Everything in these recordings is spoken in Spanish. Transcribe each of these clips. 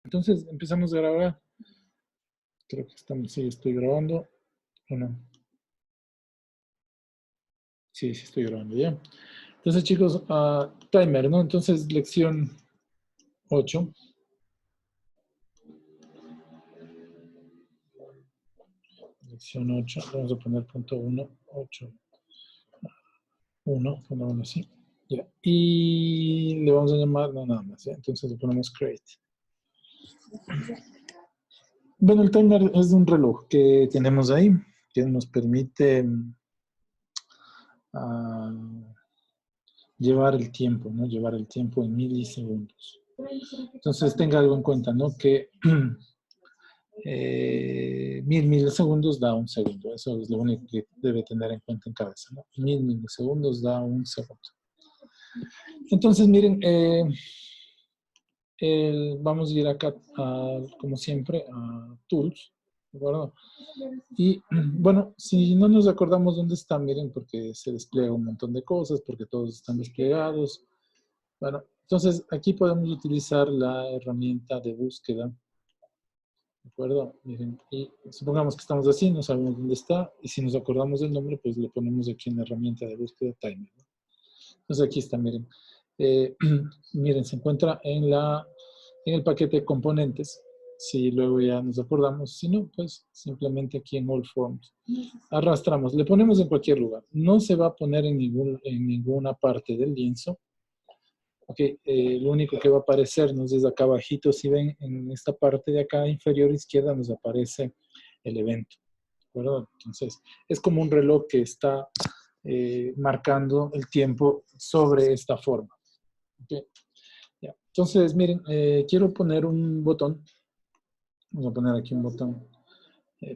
Entonces empezamos a grabar. Creo que estamos, sí, estoy grabando. ¿O no? Sí, sí estoy grabando ya. Entonces, chicos, timer, ¿no? Entonces, lección 8. Lección 8. Vamos a poner punto 1, 8, 1, pongámoslo así. Ya. Y le vamos a llamar, no, nada más, ¿ya? Entonces le ponemos create. Bueno, el timer es un reloj que tenemos ahí, que nos permite llevar el tiempo, ¿no? Llevar el tiempo en milisegundos. Entonces tenga algo en cuenta, ¿no? Que 1000 milisegundos da un segundo. Eso es lo único que debe tener en cuenta en cabeza, ¿no? 1000 milisegundos da un segundo. Entonces, miren, vamos a ir acá, como siempre, a Tools, ¿de acuerdo? Y bueno, si no nos acordamos dónde está, miren, porque se despliega un montón de cosas, porque todos están desplegados. Bueno, entonces aquí podemos utilizar la herramienta de búsqueda, ¿de acuerdo? Miren, y supongamos que estamos así, no sabemos dónde está, y si nos acordamos del nombre, pues le ponemos aquí en la herramienta de búsqueda timer, ¿no? Entonces aquí está, miren. Miren, se encuentra en el paquete de componentes. Si luego ya nos acordamos, si no, pues simplemente aquí en All Forms. Arrastramos, le ponemos en cualquier lugar. No se va a poner en ninguna parte del lienzo. Ok, lo único que va a aparecernos es acá abajito, si ven, en esta parte de acá inferior izquierda nos aparece el evento, ¿de acuerdo? Entonces, es como un reloj que está marcando el tiempo sobre esta forma. Okay. Ya. Entonces, miren, quiero poner un botón, vamos a poner aquí un botón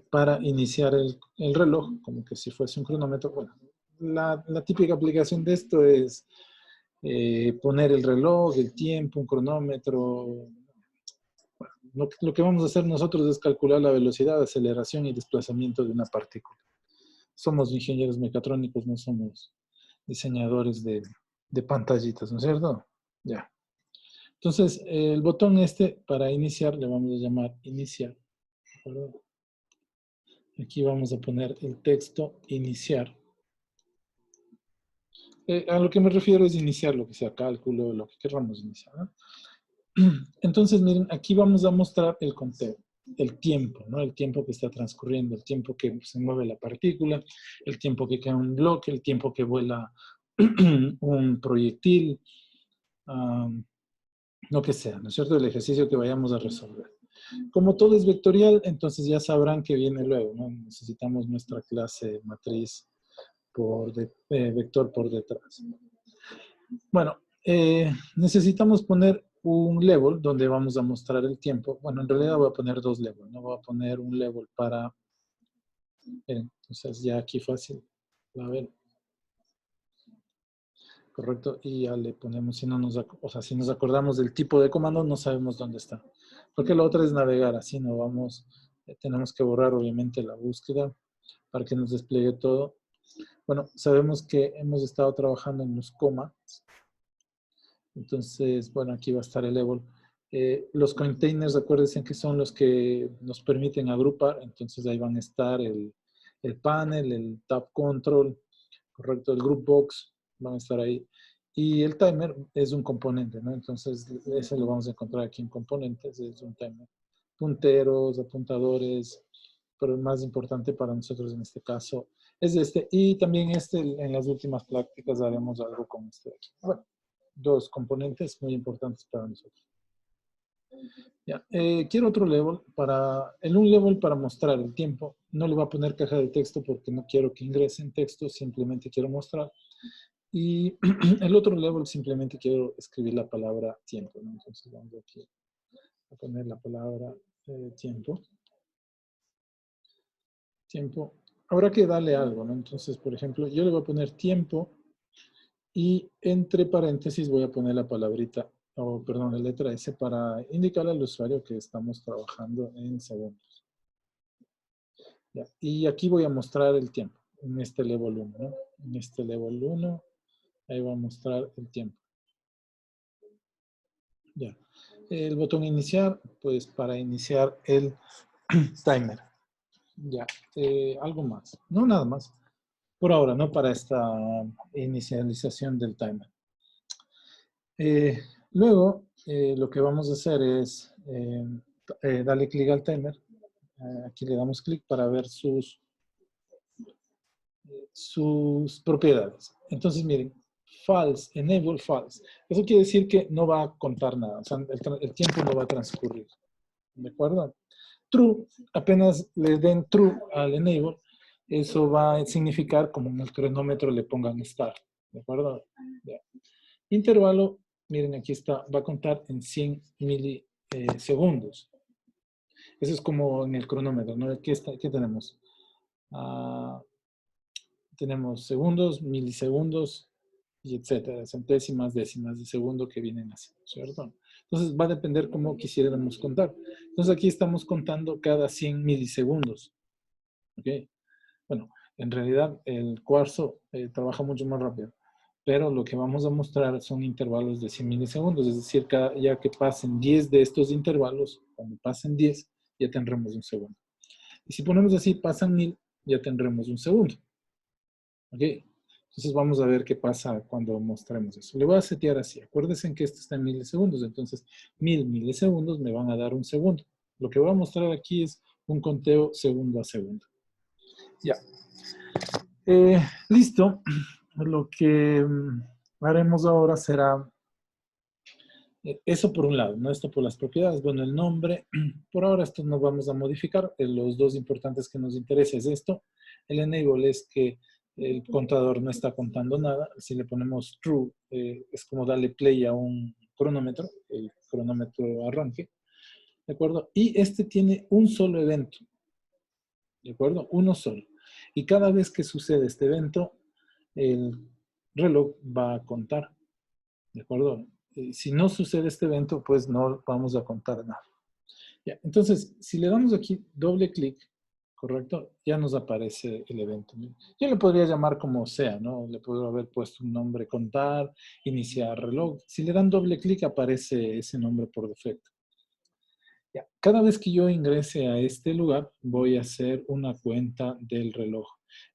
para iniciar el reloj, como que si fuese un cronómetro. Bueno, la típica aplicación de esto es poner el reloj, el tiempo, un cronómetro. Bueno, lo que vamos a hacer nosotros es calcular la velocidad, aceleración y desplazamiento de una partícula. Somos ingenieros mecatrónicos, no somos diseñadores de pantallitas, ¿no es cierto? Ya. Entonces, el botón este para iniciar le vamos a llamar iniciar. ¿De acuerdo? Aquí vamos a poner el texto iniciar. A lo que me refiero es iniciar lo que sea cálculo, lo que queramos iniciar, ¿no? Entonces, miren, aquí vamos a mostrar el conteo, el tiempo, ¿no? El tiempo que está transcurriendo, el tiempo que se mueve la partícula, el tiempo que cae un bloque, el tiempo que vuela un proyectil, lo que sea, ¿no es cierto? El ejercicio que vayamos a resolver. Como todo es vectorial, entonces ya sabrán que viene luego, ¿no? Necesitamos nuestra clase matriz vector por detrás. Bueno, necesitamos poner un level donde vamos a mostrar el tiempo. Bueno, en realidad voy a poner dos levels, ¿no? Voy a poner un level para... entonces ya aquí fácil. A ver. Correcto. Y ya le ponemos, si no nos, o sea, si nos acordamos del tipo de comando, no sabemos dónde está. Porque la otra es navegar, así no vamos, tenemos que borrar obviamente la búsqueda para que nos despliegue todo. Bueno, sabemos que hemos estado trabajando en los comas. Entonces, bueno, aquí va a estar el level. Los containers, acuérdense que son los que nos permiten agrupar. Entonces ahí van a estar el panel, el tab control, correcto, el group box, van a estar ahí. Y el timer es un componente, ¿no? Entonces ese lo vamos a encontrar aquí en componentes, es un timer. Punteros, apuntadores, pero el más importante para nosotros en este caso es este. Y también este, en las últimas prácticas haremos algo con este aquí. Bueno, dos componentes muy importantes para nosotros. Ya, quiero otro level en un level para mostrar el tiempo. No le voy a poner caja de texto porque no quiero que ingrese en texto, simplemente quiero mostrar. Y el otro level simplemente quiero escribir la palabra tiempo, ¿no? Entonces vamos aquí a poner la palabra tiempo. Tiempo. Habrá que darle algo, ¿no? Entonces, por ejemplo, yo le voy a poner tiempo y entre paréntesis voy a poner la palabrita, o perdón, la letra S para indicar al usuario que estamos trabajando en segundos. Ya. Y aquí voy a mostrar el tiempo, en este level 1, ¿no? En este level 1, ahí va a mostrar el tiempo. Ya. El botón iniciar, pues para iniciar el timer. Ya, algo más. No, nada más. Por ahora, no para esta inicialización del timer. Eh, Luego, lo que vamos a hacer es darle clic al timer. Aquí le damos clic para ver sus propiedades. Entonces, miren, false, enable false. Eso quiere decir que no va a contar nada. O sea, el tiempo no va a transcurrir. ¿De acuerdo? True, apenas le den true al enable, eso va a significar como en el cronómetro le pongan start. ¿De acuerdo? Ya. Intervalo, miren, aquí está, va a contar en 100 milisegundos. Eso es como en el cronómetro, ¿no? ¿Qué tenemos? Tenemos segundos, milisegundos, y etcétera, centésimas, décimas de segundo que vienen así, ¿cierto? Entonces va a depender cómo quisiéramos contar. Entonces aquí estamos contando cada 100 milisegundos, ¿ok? Bueno, en realidad el cuarzo trabaja mucho más rápido, pero lo que vamos a mostrar son intervalos de 100 milisegundos, es decir, ya que pasen 10 de estos intervalos, cuando pasen 10, ya tendremos un segundo. Y si ponemos así, pasan 1000, ya tendremos un segundo. ¿Ok? Entonces vamos a ver qué pasa cuando mostremos eso. Le voy a setear así. Acuérdense que esto está en milisegundos. Entonces, 1000 milisegundos me van a dar un segundo. Lo que voy a mostrar aquí es un conteo segundo a segundo. Ya. Listo. Lo que haremos ahora será eso por un lado, ¿no? Esto por las propiedades. Bueno, el nombre, por ahora esto no vamos a modificar. Los dos importantes que nos interesa es esto. El enable es que el contador no está contando nada. Si le ponemos true, es como darle play a un cronómetro, el cronómetro arranque, ¿de acuerdo? Y este tiene un solo evento, ¿de acuerdo? Uno solo. Y cada vez que sucede este evento, el reloj va a contar, ¿de acuerdo? Si no sucede este evento, pues no vamos a contar nada. Ya, entonces, si le damos aquí doble clic, ¿correcto? Ya nos aparece el evento. Yo le podría llamar como sea, ¿no? Le puedo haber puesto un nombre contar, iniciar reloj. Si le dan doble clic, aparece ese nombre por defecto. Ya, cada vez que yo ingrese a este lugar, voy a hacer una cuenta del reloj.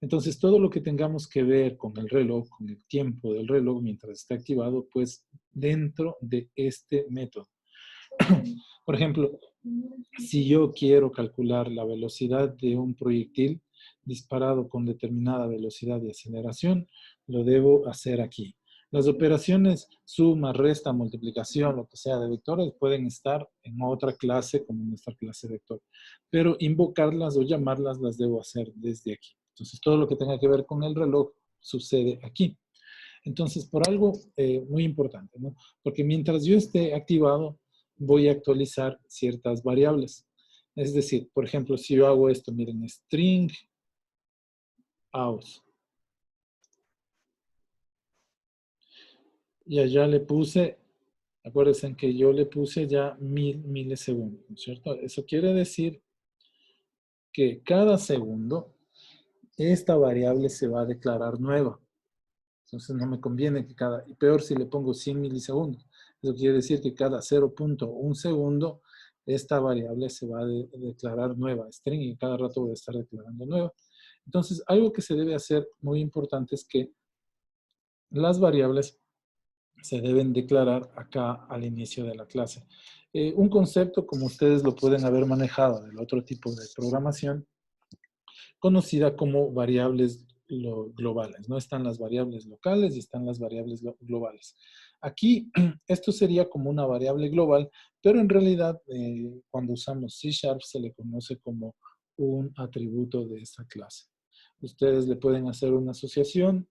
Entonces, todo lo que tengamos que ver con el reloj, con el tiempo del reloj mientras está activado, pues dentro de este método. Por ejemplo, si yo quiero calcular la velocidad de un proyectil disparado con determinada velocidad de aceleración, lo debo hacer aquí. Las operaciones suma, resta, multiplicación, lo que sea de vectores, pueden estar en otra clase como nuestra clase vector. Pero invocarlas o llamarlas las debo hacer desde aquí. Entonces, todo lo que tenga que ver con el reloj sucede aquí. Entonces, por algo muy importante, ¿no? Porque mientras yo esté activado, voy a actualizar ciertas variables. Es decir, por ejemplo, si yo hago esto, miren, string out. Y allá le puse, acuérdense que yo le puse ya 1000 milisegundos, ¿no es cierto? Eso quiere decir que cada segundo esta variable se va a declarar nueva. Entonces no me conviene que y peor si le pongo 100 milisegundos. Eso quiere decir que cada 0.1 segundo esta variable se va a declarar nueva, string, y cada rato voy a estar declarando nueva. Entonces, algo que se debe hacer muy importante es que las variables se deben declarar acá al inicio de la clase. Un concepto, como ustedes lo pueden haber manejado del otro tipo de programación, conocida como variables globales. No están las variables locales y están las variables globales. Aquí, esto sería como una variable global, pero en realidad, cuando usamos C# se le conoce como un atributo de esta clase. Ustedes le pueden hacer una asociación,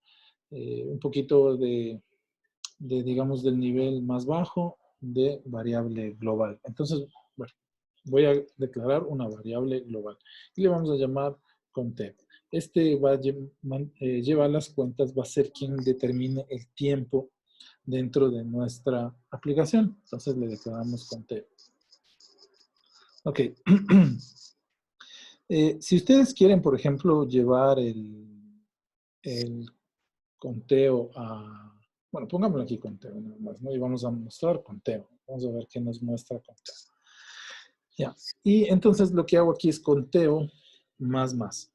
un poquito digamos, del nivel más bajo de variable global. Entonces, bueno, voy a declarar una variable global y le vamos a llamar content. Este va a llevar las cuentas, va a ser quien determine el tiempo dentro de nuestra aplicación. Entonces le declaramos content. Ok. Si ustedes quieren, por ejemplo, llevar el conteo Bueno, pongámoslo aquí conteo nada más, ¿no? Y vamos a mostrar conteo. Vamos a ver qué nos muestra conteo. Ya. Y entonces lo que hago aquí es conteo más.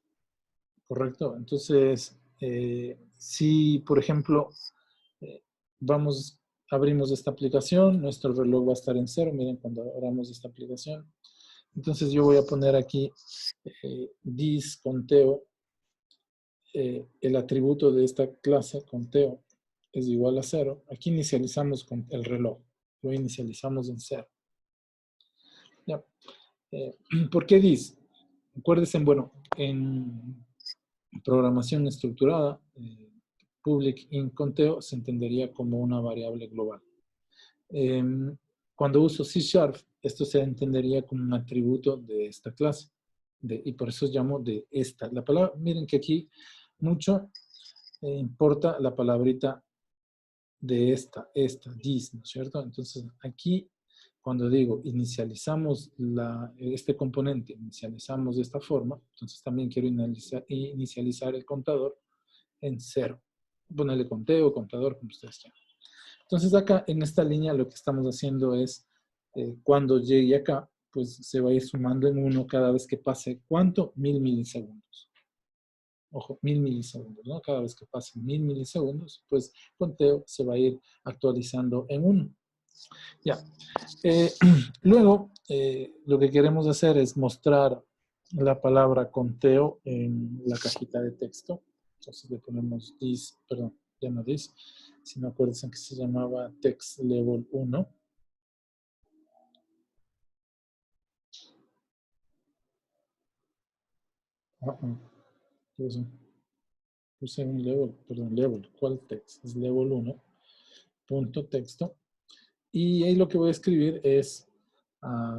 ¿Correcto? Entonces, si, por ejemplo, eh, abrimos esta aplicación, nuestro reloj va a estar en 0. Miren, cuando abramos esta aplicación. Entonces, yo voy a poner aquí this conteo, el atributo de esta clase, conteo, es igual a 0. Aquí inicializamos con el reloj. Lo inicializamos en 0. ¿Ya? ¿Por qué this? Acuérdense, bueno, en programación estructurada, public int conteo se entendería como una variable global. Cuando uso C#, esto se entendería como un atributo de esta clase. Y por eso llamo de esta. La palabra, miren que aquí mucho importa la palabrita de esta, this, ¿no es cierto? Entonces aquí, cuando digo inicializamos este componente, inicializamos de esta forma, entonces también quiero inicializar el contador en 0. Ponerle conteo, contador, como ustedes quieran. Entonces acá en esta línea lo que estamos haciendo es, cuando llegue acá, pues se va a ir sumando en 1 cada vez que pase, ¿cuánto? 1000 milisegundos. Ojo, 1000 milisegundos, ¿no? Cada vez que pase 1000 milisegundos, pues conteo se va a ir actualizando en 1. Ya. Luego, lo que queremos hacer es mostrar la palabra conteo en la cajita de texto. Entonces le ponemos this, perdón, ya no this, sino acuérdense que se llamaba text level 1. Puse un level, perdón, level, ¿cuál text? Es level 1, punto texto. Y ahí lo que voy a escribir es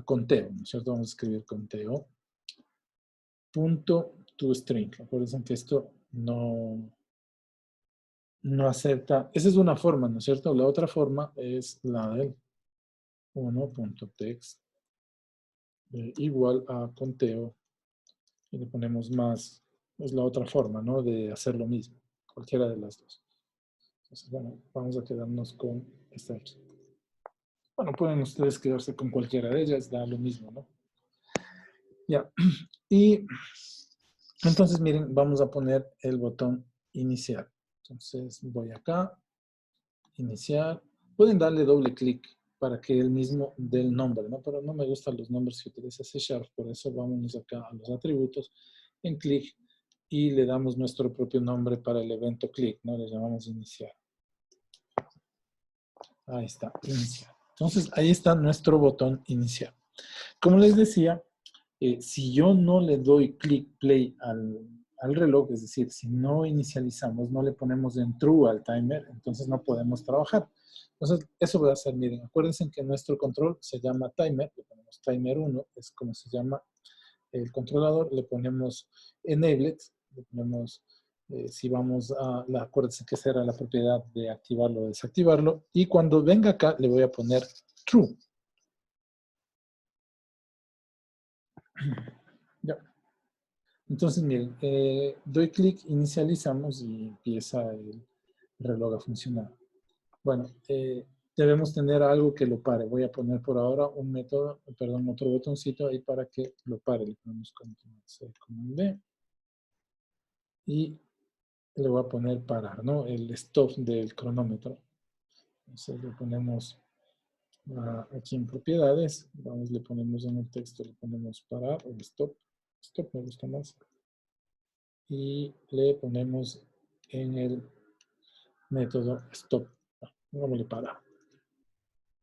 conteo, ¿no es cierto? Vamos a escribir conteo. Punto toString. Acuérdense que esto no acepta. Esa es una forma, ¿no es cierto? La otra forma es la del 1.text igual a conteo. Y le ponemos más. Es la otra forma, ¿no? De hacer lo mismo. Cualquiera de las dos. Entonces, bueno, vamos a quedarnos con esta aquí. Bueno, pueden ustedes quedarse con cualquiera de ellas, da lo mismo, ¿no? Ya. Y entonces, miren, vamos a poner el botón iniciar. Entonces, voy acá, iniciar. Pueden darle doble clic para que él mismo dé el nombre, ¿no? Pero no me gustan los nombres que utiliza C#, por eso vamos acá a los atributos, en clic, y le damos nuestro propio nombre para el evento clic, ¿no? Le llamamos iniciar. Ahí está, iniciar. Entonces, ahí está nuestro botón iniciar. Como les decía, si yo no le doy clic play al reloj, es decir, si no inicializamos, no le ponemos en true al timer, entonces no podemos trabajar. Entonces, eso va a ser, miren, acuérdense que nuestro control se llama timer, le ponemos timer 1, es como se llama el controlador, le ponemos enabled, le ponemos, si vamos a, acuérdense que esa era la propiedad de activarlo o desactivarlo, y cuando venga acá le voy a poner true. Ya. Entonces, miren, doy clic, inicializamos y empieza el reloj a funcionar. Bueno, debemos tener algo que lo pare. Voy a poner por ahora un método, perdón, otro botoncito ahí para que lo pare. Le ponemos Control C, Command B. Y le voy a poner parar, ¿no? El stop del cronómetro. Entonces le ponemos aquí en propiedades. Vamos, le ponemos en el texto, le ponemos parar o stop. Stop me gusta más. Y le ponemos en el método stop. Pongámosle parar.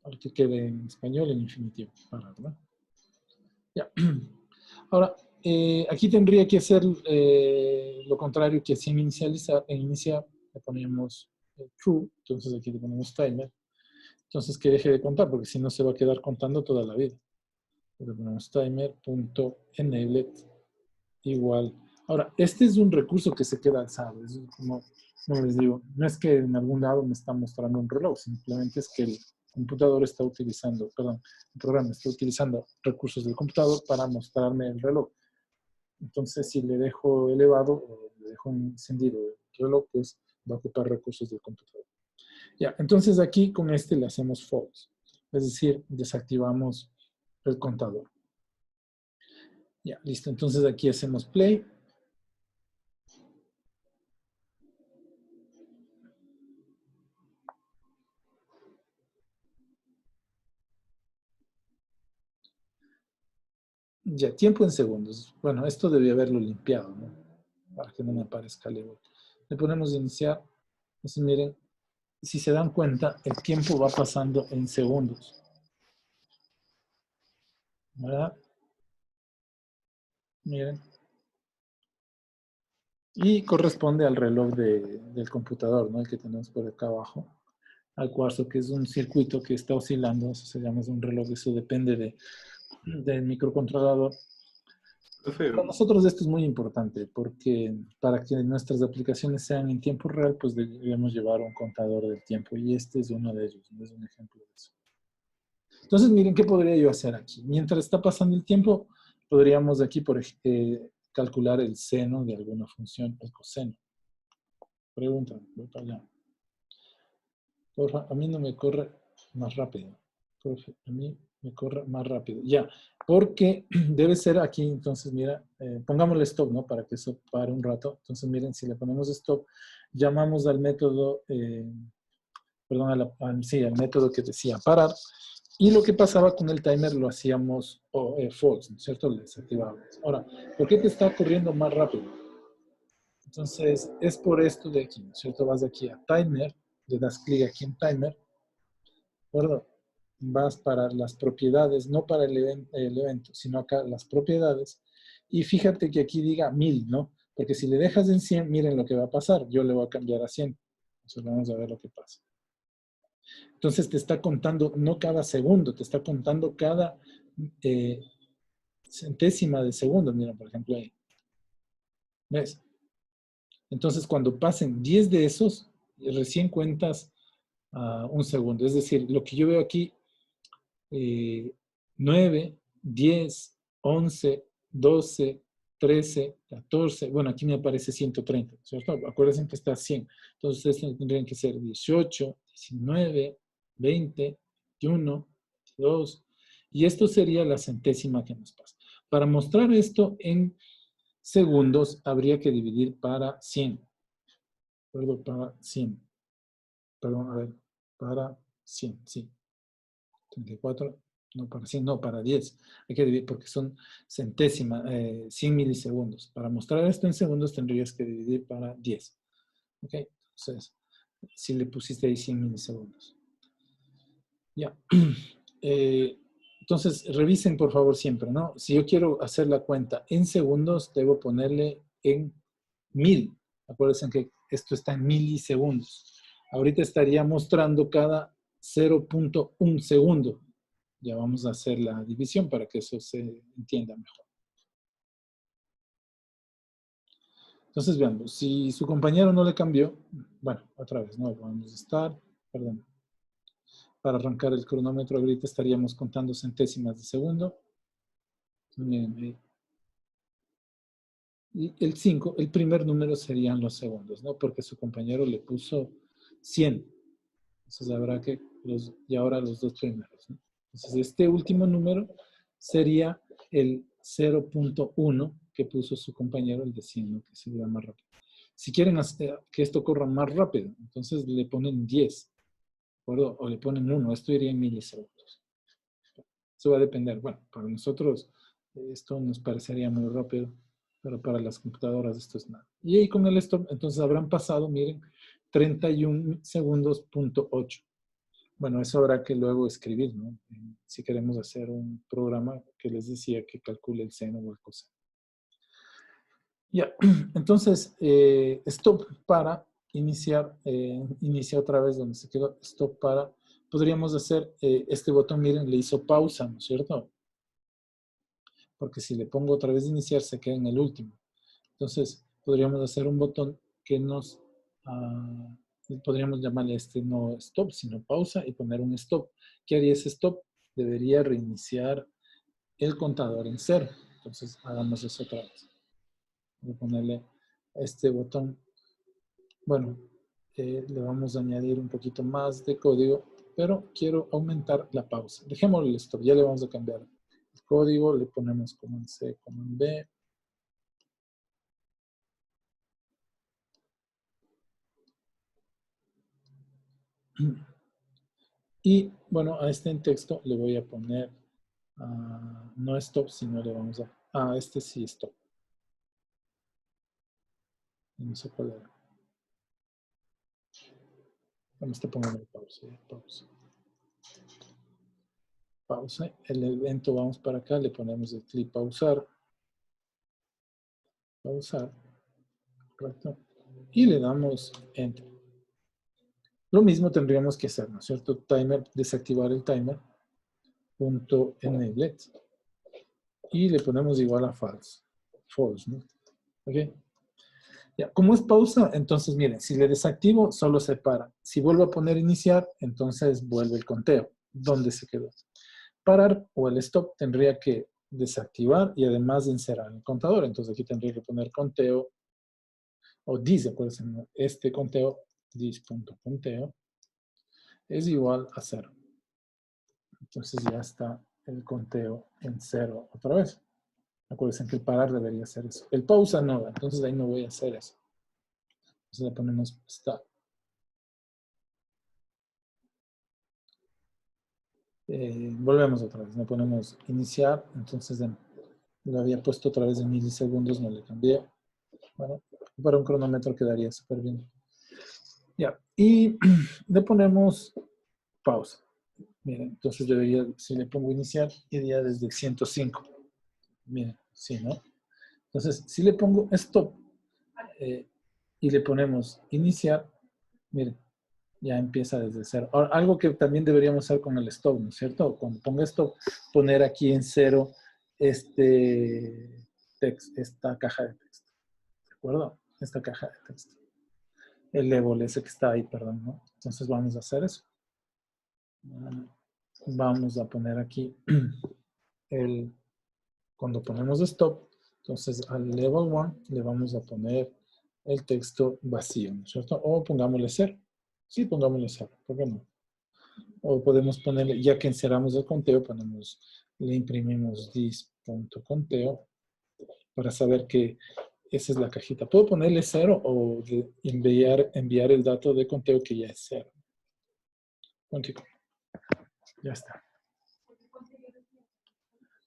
Para que quede en español en infinitivo. Parar, ¿no? Ya. Ahora, aquí tendría que hacer lo contrario que si iniciar, le ponemos true, entonces aquí le ponemos timer. Entonces que deje de contar, porque si no se va a quedar contando toda la vida. Le ponemos timer.enabled igual. Ahora, este es un recurso que se queda alzado. Es como les digo, no es que en algún lado me está mostrando un reloj, simplemente es que el computador está utilizando, perdón, el programa está utilizando recursos del computador para mostrarme el reloj. Entonces, si le dejo elevado o le dejo encendido el reloj, pues va a ocupar recursos del computador. Ya, entonces aquí con este le hacemos false. Es decir, desactivamos el contador. Ya, listo. Entonces aquí hacemos play. Ya, tiempo en segundos. Bueno, esto debía haberlo limpiado, ¿no? Para que no me aparezca label. Le ponemos iniciar. Entonces miren, si se dan cuenta, el tiempo va pasando en segundos. ¿Verdad? Miren. Y corresponde al reloj del computador, ¿no? El que tenemos por acá abajo. Al cuarzo, que es un circuito que está oscilando. Eso se llama un reloj. Eso depende del microcontrolador. Profe, Para nosotros esto es muy importante porque para que nuestras aplicaciones sean en tiempo real, pues debemos llevar un contador del tiempo y este es uno de ellos, ¿no? Es un ejemplo de eso. Entonces, miren, ¿qué podría yo hacer aquí? Mientras está pasando el tiempo, podríamos aquí, calcular el seno de alguna función, el coseno. Pregunta, voy para allá. Porfa, a mí no me corre más rápido. Profe, a mí me corre más rápido. Ya, porque debe ser aquí, entonces mira, pongámosle stop, ¿no? Para que eso pare un rato. Entonces miren, si le ponemos stop, llamamos al método, perdón, sí, al método que decía parar. Y lo que pasaba con el timer lo hacíamos false, ¿no es cierto? Le desactivábamos. Ahora, ¿por qué te está corriendo más rápido? Entonces, es por esto de aquí, ¿no es cierto? Vas aquí a timer, le das clic aquí en timer, ¿de acuerdo? Vas para las propiedades, no para el evento, sino acá las propiedades. Y fíjate que aquí diga 1000, ¿no? Porque si le dejas en 100, miren lo que va a pasar. Yo le voy a cambiar a 100. Entonces vamos a ver lo que pasa. Entonces te está contando no cada segundo, te está contando cada centésima de segundo. Mira, por ejemplo, ahí. ¿Ves? Entonces cuando pasen 10 de esos, recién cuentas un segundo. Es decir, lo que yo veo aquí 9, 10, 11, 12, 13, 14, bueno, aquí me aparece 130, ¿cierto? Acuérdense que está 100. Entonces, ustedes tendrían que ser 18, 19, 20, 21, 22. Y esto sería la centésima que nos pasa. Para mostrar esto en segundos, habría que dividir para 100. Perdón, para 100. Perdón, a ver, para 100, sí. 34, no para 100, no, para 10. Hay que dividir porque son centésimas, 100 milisegundos. Para mostrar esto en segundos tendrías que dividir para 10. ¿Ok? Entonces, si le pusiste ahí 100 milisegundos. Ya. Entonces, revisen por favor siempre, ¿no? Si yo quiero hacer la cuenta en segundos, debo ponerle en 1000. Acuérdense que esto está en milisegundos. Ahorita estaría mostrando cada 0.1 segundo. Ya vamos a hacer la división para que eso se entienda mejor. Entonces veamos, si su compañero no le cambió, bueno, otra vez, no, vamos a estar, perdón, para arrancar el cronómetro ahorita estaríamos contando centésimas de segundo. Y el 5, el primer número serían los segundos, ¿no? Porque su compañero le puso 100. Entonces habrá que, y ahora los dos primeros, ¿no? Entonces este último número sería el 0.1 que puso su compañero, el de 100, ¿no? Que sería más rápido. Si quieren que esto corra más rápido, entonces le ponen 10, ¿de acuerdo? O le ponen 1, esto iría en milisegundos. Eso va a depender. Bueno, para nosotros esto nos parecería muy rápido, pero para las computadoras esto es nada. Y ahí con el stop, entonces habrán pasado, miren, 31 segundos, punto 8. Bueno, eso habrá que luego escribir, ¿no? Si queremos hacer un programa que les decía que calcule el seno o el coseno. Ya, entonces, stop para iniciar, inicia otra vez donde se quedó, stop para, podríamos hacer, este botón, miren, le hizo pausa, ¿no es cierto? Porque si le pongo otra vez iniciar, se queda en el último. Entonces, podríamos hacer un botón que nos, podríamos llamarle este no stop, sino pausa y poner un stop. ¿Qué haría ese stop? Debería reiniciar el contador en 0. Entonces, hagamos eso otra vez. Voy a ponerle este botón. Bueno, le vamos a añadir un poquito más de código, pero quiero aumentar la pausa. Dejémosle el stop, ya le vamos a cambiar el código, le ponemos como en C, como en B. Y bueno, a este en texto le voy a poner no stop, sino le vamos a este sí stop. No sé cuál era. Bueno, este pongamos pausa, pausa. Pausa. El evento vamos para acá, le ponemos el clip pausar. Pausar. Correcto. Y le damos enter. Lo mismo tendríamos que hacer, ¿no es cierto? Timer, desactivar el timer. Punto enablet. Y le ponemos igual a false. False, ¿no? Ok. Ya, como es pausa, entonces miren, si le desactivo, solo se para. Si vuelvo a poner iniciar, entonces vuelve el conteo. ¿Dónde se quedó? Parar o el stop tendría que desactivar y además encerrar el contador. Entonces aquí tendría que poner conteo o this, acuérdense, ¿no? Este conteo, this.conteo, es igual a 0. Entonces ya está el conteo en 0 otra vez. Acuérdense que el parar debería ser eso. El pausa no, entonces ahí no voy a hacer eso. Entonces le ponemos stop. Volvemos otra vez, le ponemos iniciar, entonces lo había puesto otra vez en milisegundos, no le cambié. Bueno, para un cronómetro quedaría súper bien. Ya, y le ponemos pausa. Miren, entonces yo diría, si le pongo iniciar, iría desde el 105. Miren, sí, ¿no? Entonces, si le pongo stop y le ponemos iniciar, miren, ya empieza desde cero. Ahora, algo que también deberíamos hacer con el stop, ¿no es cierto? Cuando ponga stop, poner aquí en cero esta caja de texto. ¿De acuerdo? Esta caja de texto. El label ese que está ahí, perdón, ¿no? Entonces vamos a hacer eso. Vamos a poner aquí cuando ponemos stop, entonces al level 1 le vamos a poner el texto vacío, ¿no es cierto? O pongámosle 0. Sí, pongámosle 0, ¿por qué no? O podemos ponerle, ya que encerramos el conteo, le imprimimos this.conteo para saber que esa es la cajita. Puedo ponerle 0 o enviar el dato de conteo que ya es 0. Contigo. Ya está.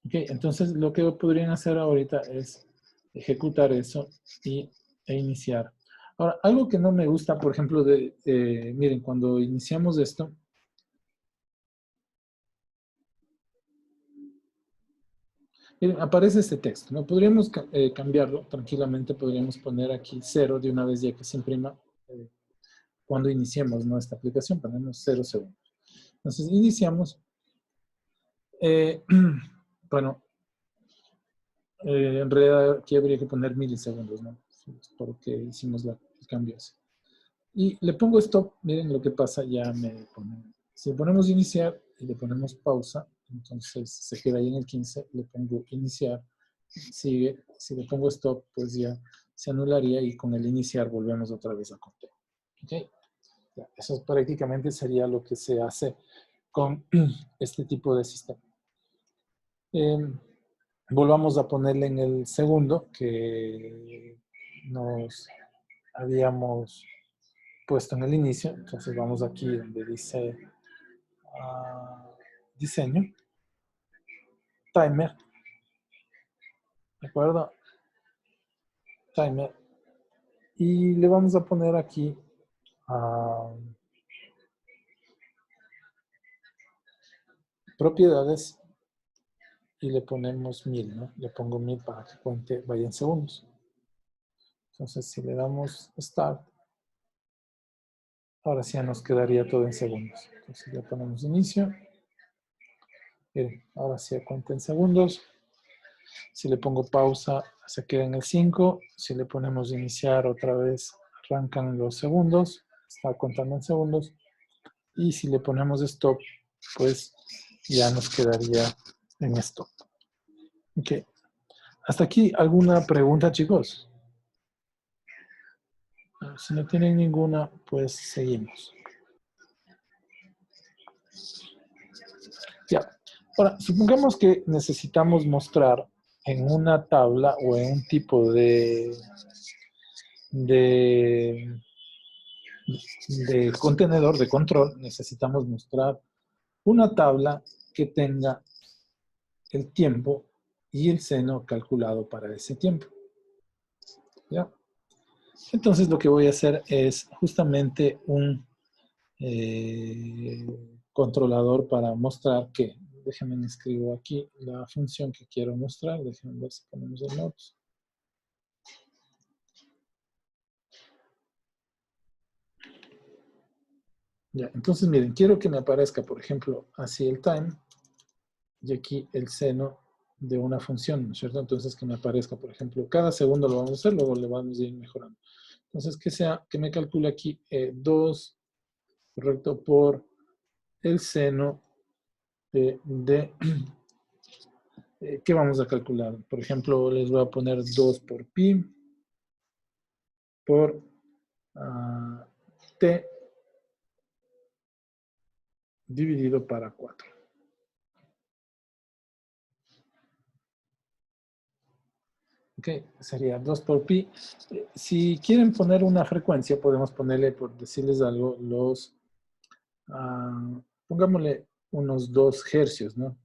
Ok, entonces lo que podrían hacer ahorita es ejecutar eso e iniciar. Ahora, algo que no me gusta, por ejemplo, miren, cuando iniciamos esto, miren, aparece este texto, ¿no? Podríamos cambiarlo tranquilamente, podríamos poner aquí 0 de una vez ya que se imprima cuando iniciemos nuestra aplicación, ponemos 0 segundos. Entonces, iniciamos. Bueno, en realidad aquí habría que poner milisegundos, ¿no? Porque hicimos el cambio ese. Y le pongo stop, miren lo que pasa, ya me pone. Si le ponemos iniciar y le ponemos pausa, entonces se queda ahí en el 15, le pongo iniciar, sigue, si le pongo stop, pues ya se anularía y con el iniciar volvemos otra vez a contar. ¿Ok? Ya, eso prácticamente sería lo que se hace con este tipo de sistema. Volvamos a ponerle en el segundo que nos habíamos puesto en el inicio. Entonces vamos aquí donde dice diseño, timer, ¿de acuerdo? Timer. Y le vamos a poner aquí propiedades y le ponemos 1000, ¿no? Le pongo 1000 para que cuente, vaya en segundos. Entonces si le damos start, ahora sí ya nos quedaría todo en segundos. Entonces le ponemos inicio. Miren, ahora sí cuenta en segundos. Si le pongo pausa, se queda en el 5. Si le ponemos iniciar otra vez, arrancan los segundos. Está contando en segundos. Y si le ponemos stop, pues ya nos quedaría en stop. Ok. Hasta aquí, ¿alguna pregunta, chicos? Si no tienen ninguna, pues seguimos. Ya. Ahora, supongamos que necesitamos mostrar en una tabla o en un tipo de, de contenedor de control, necesitamos mostrar una tabla que tenga el tiempo y el seno calculado para ese tiempo. ¿Ya? Entonces lo que voy a hacer es justamente un controlador para mostrar que, déjenme escribo aquí la función que quiero mostrar, déjenme ver si ponemos el notes. Ya, entonces miren, quiero que me aparezca, por ejemplo, así el time y aquí el seno de una función, ¿no es cierto? Entonces que me aparezca, por ejemplo, cada segundo lo vamos a hacer, luego le vamos a ir mejorando. Entonces que me calcule aquí 2, correcto, por el seno de ¿qué vamos a calcular? Por ejemplo, les voy a poner 2 por pi por t dividido para 4. Ok, sería 2 por pi. Si quieren poner una frecuencia, podemos ponerle, por decirles algo, pongámosle unos 2 hercios, ¿no?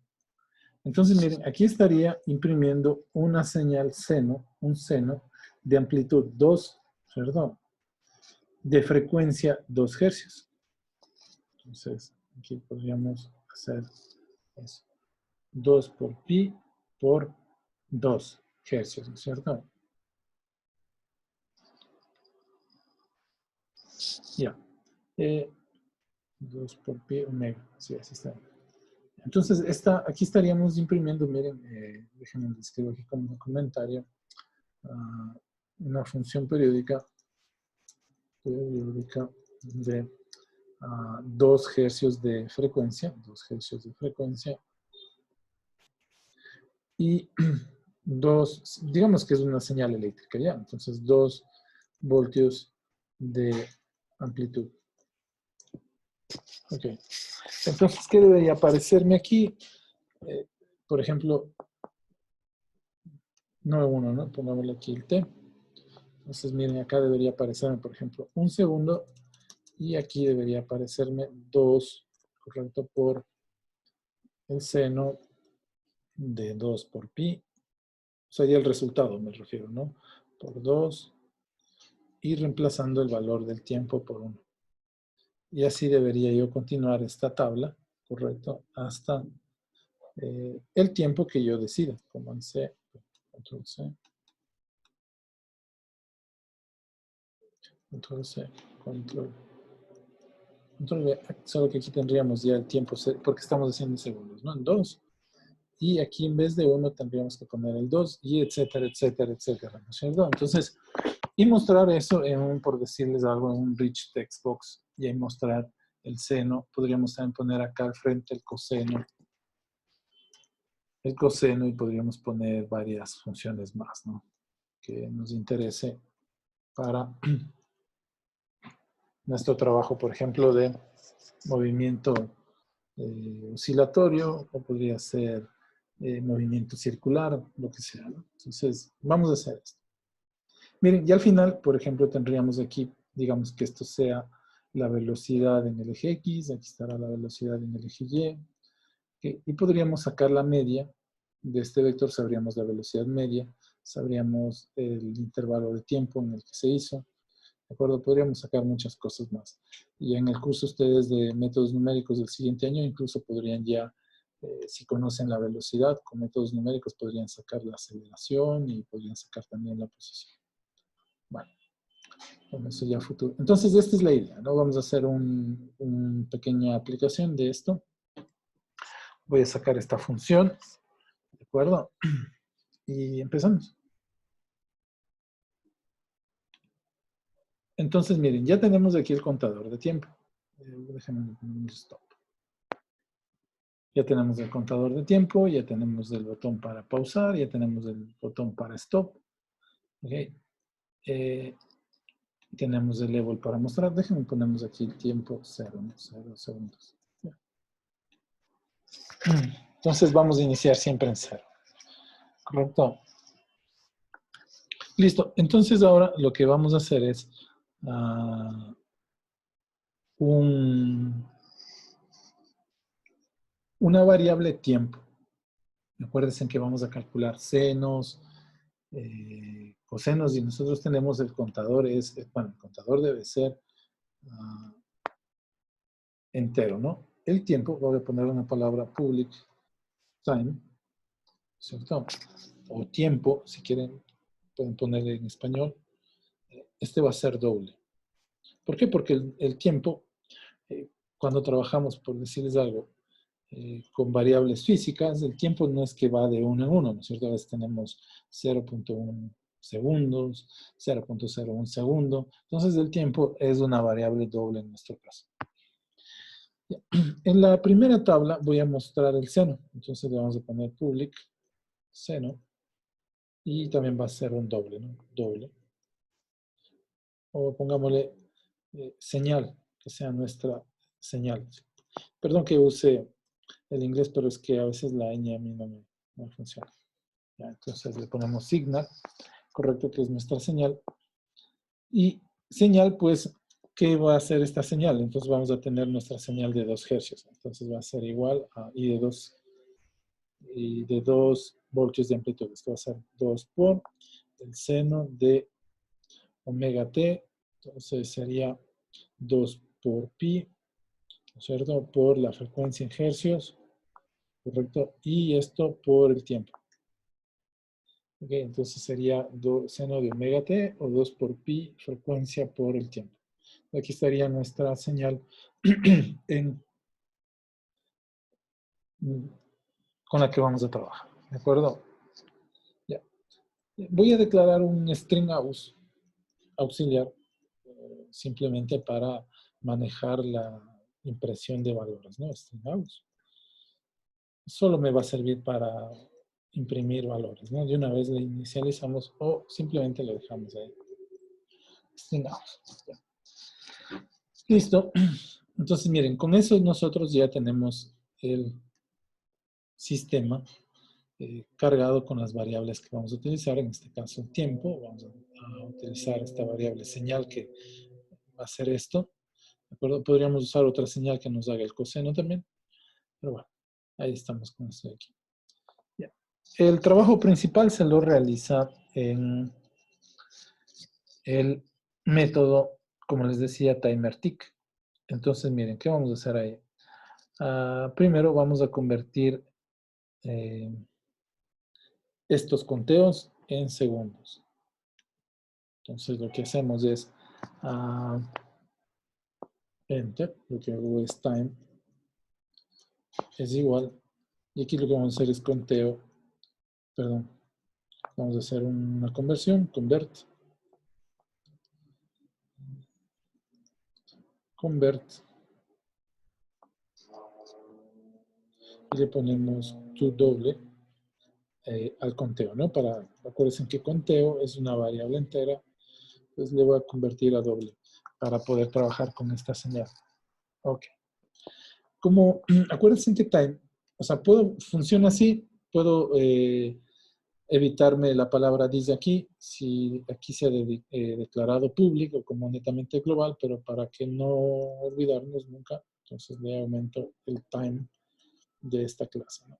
Entonces, miren, aquí estaría imprimiendo una señal seno, un seno de amplitud 2, perdón, de frecuencia 2 hercios. Entonces, aquí podríamos hacer eso. 2 por pi por 2 hercios, ¿no es cierto? Ya. 2 por pi omega. Sí, así está. Entonces, aquí estaríamos imprimiendo, miren, déjenme escribir aquí como un comentario, una función periódica de 2 hercios de frecuencia, 2 hercios de frecuencia, y 2, digamos que es una señal eléctrica, ¿ya? Entonces, 2 voltios de amplitud. Ok. Entonces, ¿qué debería aparecerme aquí? Por ejemplo, 9,1, ¿no? Pongámosle aquí el T. Entonces, miren, acá debería aparecerme, por ejemplo, 1 segundo. Y aquí debería aparecerme 2, correcto, por el seno de 2 por pi. Sería el resultado, me refiero, ¿no? Por 2 y reemplazando el valor del tiempo por 1. Y así debería yo continuar esta tabla, correcto, hasta el tiempo que yo decida. Control C, Control C, Control C, Control V. Solo que aquí tendríamos ya el tiempo, porque estamos haciendo en segundos, ¿no? En 2. Y aquí en vez de 1 tendríamos que poner el 2 y etcétera, etcétera, etcétera, ¿no es cierto? Entonces, y mostrar eso en un, por decirles algo, en un rich text box y ahí mostrar el seno. Podríamos también poner acá al frente el coseno y podríamos poner varias funciones más, ¿no? Que nos interese para nuestro trabajo, por ejemplo, de movimiento oscilatorio o podría ser movimiento circular, lo que sea, ¿no? Entonces, vamos a hacer esto. Miren, y al final, por ejemplo, tendríamos aquí, digamos que esto sea la velocidad en el eje X, aquí estará la velocidad en el eje Y, ¿okay? Y podríamos sacar la media de este vector, sabríamos la velocidad media, sabríamos el intervalo de tiempo en el que se hizo, ¿de acuerdo? Podríamos sacar muchas cosas más. Y en el curso ustedes de métodos numéricos del siguiente año incluso podrían ya, si conocen la velocidad, con métodos numéricos podrían sacar la aceleración y podrían sacar también la posición. Bueno, eso ya futuro. Entonces, esta es la idea, ¿no? Vamos a hacer una pequeña aplicación de esto. Voy a sacar esta función, ¿de acuerdo? Y empezamos. Entonces, miren, ya tenemos aquí el contador de tiempo. Déjenme poner un stop. Ya tenemos el contador de tiempo, ya tenemos el botón para pausar, ya tenemos el botón para stop. ¿Okay? Y tenemos el level para mostrar. Déjenme ponemos aquí el tiempo 0, ¿no? 0 segundos. Entonces vamos a iniciar siempre en 0. ¿Correcto? Listo. Entonces ahora lo que vamos a hacer es una variable tiempo. Acuérdense que vamos a calcular senos, cosenos, y nosotros tenemos el contador, bueno, el contador debe ser entero, ¿no? El tiempo, voy a poner una palabra public time, ¿cierto? O tiempo, si quieren, pueden ponerle en español. Este va a ser doble. ¿Por qué? Porque el tiempo, cuando trabajamos, por decirles algo, con variables físicas, el tiempo no es que va de uno en uno, ¿no es cierto? A veces tenemos 0.1 segundos, 0.01 segundo. Entonces el tiempo es una variable doble en nuestro caso. En la primera tabla voy a mostrar el seno. Entonces le vamos a poner public seno. Y también va a ser un doble, ¿no? Doble. O pongámosle señal, que sea nuestra señal. Perdón que use el inglés, pero es que a veces la ñ a mí no funciona. Ya, entonces le ponemos signal, correcto, que es nuestra señal. Y señal, pues, ¿qué va a hacer esta señal? Entonces vamos a tener nuestra señal de 2 hercios. Entonces va a ser igual a I de 2 voltios de amplitud. Esto va a ser 2 por el seno de omega t. Entonces sería 2 por pi, ¿no es cierto? Por la frecuencia en hercios, correcto. Y esto por el tiempo. Ok, entonces sería seno de omega t o 2 por pi frecuencia por el tiempo. Aquí estaría nuestra señal con la que vamos a trabajar. ¿De acuerdo? Ya. Voy a declarar un string auxiliar simplemente para manejar la impresión de valores, ¿no? String aus. Solo me va a servir para imprimir valores, ¿no? De una vez le inicializamos o simplemente lo dejamos ahí. String aus. Ya. Listo. Entonces, miren, con eso nosotros ya tenemos el sistema cargado con las variables que vamos a utilizar, en este caso el tiempo. Vamos a utilizar esta variable señal que va a ser esto. ¿De acuerdo? Podríamos usar otra señal que nos haga el coseno también. Pero bueno, ahí estamos con esto de aquí. Ya. El trabajo principal se lo realiza en el método, como les decía, timertick. Entonces, miren, ¿qué vamos a hacer ahí? Primero vamos a convertir estos conteos en segundos. Entonces lo que hacemos es enter, lo que hago es time es igual, y aquí lo que vamos a hacer es conteo, perdón, vamos a hacer una conversión, convert, y le ponemos to doble al conteo, ¿no? Acuérdense que conteo es una variable entera, pues le voy a convertir a doble para poder trabajar con esta señal. Ok. Acuérdense que time, o sea, funciona así, puedo evitarme la palabra dice aquí, si aquí se ha declarado público como netamente global, pero para que no olvidarnos nunca, entonces le aumento el time de esta clase, ¿no?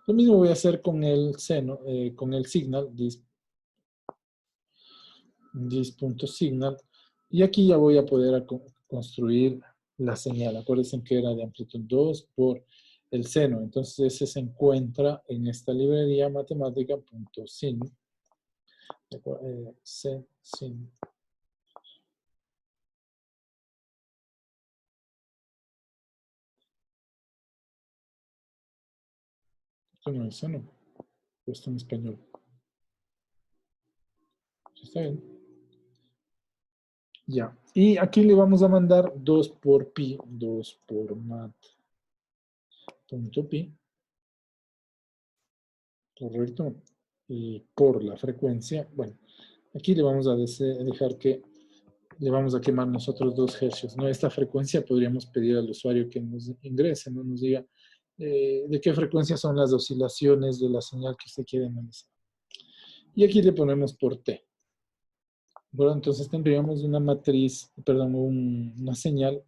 Lo mismo voy a hacer con el seno, con el signal, this.signal, y aquí ya voy a poder construir la señal. Acuérdense que era de amplitud 2 por el seno. Entonces ese se encuentra en esta librería matemática.sin. Sin. Esto no es seno. Esto en español. ¿Está bien? Ya. Y aquí le vamos a mandar 2 por pi, 2 por mat.pi. Correcto. Y por la frecuencia, bueno, aquí le vamos a dejar que le vamos a quemar nosotros 2 hercios, ¿no? Esta frecuencia podríamos pedir al usuario que nos ingrese, ¿no? Nos diga de qué frecuencia son las oscilaciones de la señal que usted quiere analizar. Y aquí le ponemos por T. Bueno, entonces tendríamos una matriz, perdón, una señal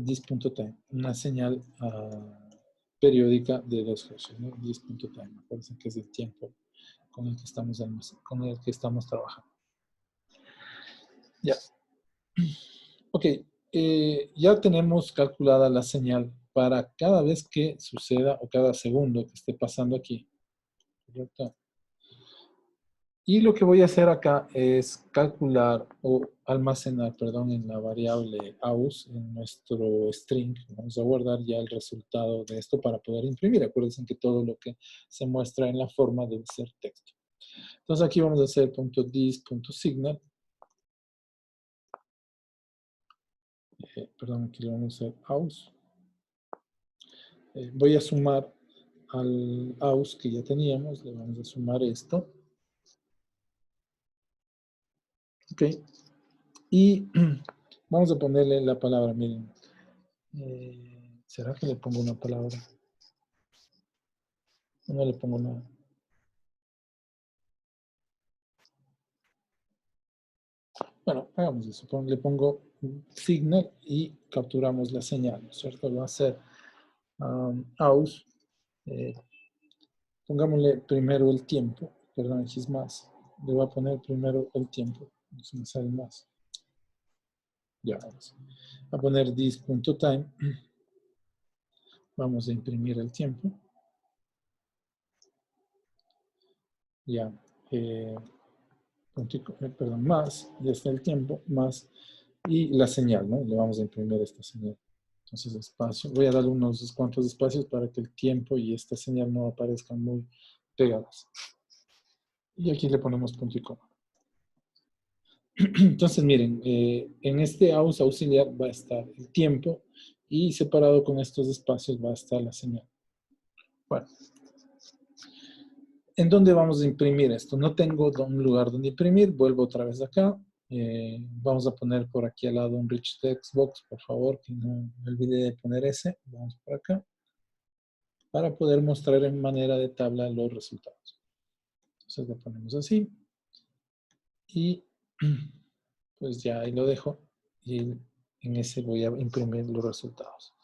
dis.time, una señal periódica de 2 hercios, ¿no? Dis.time, acuérdense que es el tiempo con el que estamos trabajando. Ya. Ok, ya tenemos calculada la señal para cada vez que suceda o cada segundo que esté pasando aquí. ¿Correcto? Y lo que voy a hacer acá es calcular o almacenar, perdón, en la variable aus, en nuestro string. Vamos a guardar ya el resultado de esto para poder imprimir. Acuérdense que todo lo que se muestra en la forma debe ser texto. Entonces aquí vamos a hacer .dis.signal. Perdón, aquí le vamos a hacer aus. Voy a sumar al aus que ya teníamos, le vamos a sumar esto. Ok. Y vamos a ponerle la palabra, miren. ¿Será que le pongo una palabra? No le pongo nada. Bueno, hagamos eso. Le pongo signal y capturamos la señal, ¿cierto? Va a ser aus. Pongámosle primero el tiempo. Perdón, aquí es más. Le voy a poner primero el tiempo. Eso me sale más. Ya, vamos. A poner this.time. Vamos a imprimir el tiempo. Ya. Perdón, más. Ya está el tiempo. Más. Y la señal, ¿no? Le vamos a imprimir esta señal. Entonces, espacio. Voy a darle unos cuantos espacios para que el tiempo y esta señal no aparezcan muy pegadas. Y aquí le ponemos punto y coma. Entonces, miren, en este aus auxiliar va a estar el tiempo y separado con estos espacios va a estar la señal. Bueno, ¿en dónde vamos a imprimir esto? No tengo un lugar donde imprimir, vuelvo otra vez acá. Vamos a poner por aquí al lado un rich text box, por favor, que no me olvide de poner ese. Vamos por acá, para poder mostrar en manera de tabla los resultados. Entonces le ponemos así. Y pues ya ahí lo dejo. Y en ese voy a imprimir los resultados.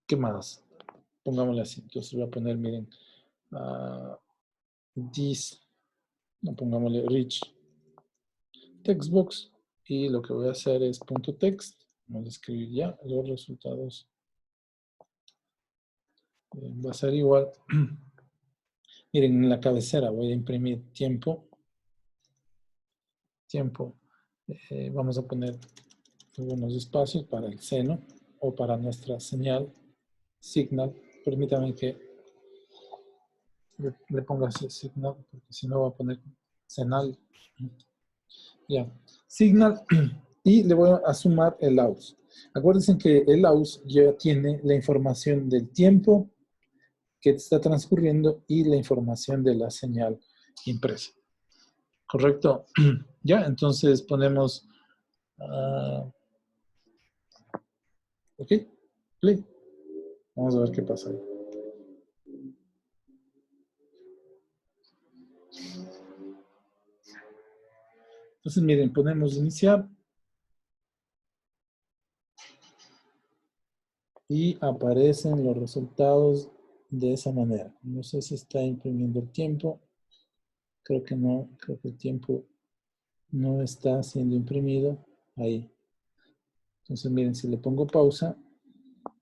¿Qué más? Pongámosle así. Entonces voy a poner, miren, this, no, pongámosle rich textbox. Y lo que voy a hacer es punto text. Vamos a escribir ya los resultados. Va a ser igual. Miren, en la cabecera voy a imprimir tiempo. Tiempo. Vamos a poner algunos espacios para el seno o para nuestra señal, signal. Permítanme que le ponga así signal, porque si no va a poner senal. Ya, signal. Y le voy a sumar el aus. Acuérdense que el aus ya tiene la información del tiempo que está transcurriendo y la información de la señal impresa. ¿Correcto? Ya, entonces ponemos ok, play. Vamos a ver qué pasa ahí. Entonces, miren, ponemos iniciar. Y aparecen los resultados de esa manera. No sé si está imprimiendo el tiempo. Creo que no. Creo que el tiempo no está siendo imprimido. Ahí. Entonces, miren, si le pongo pausa,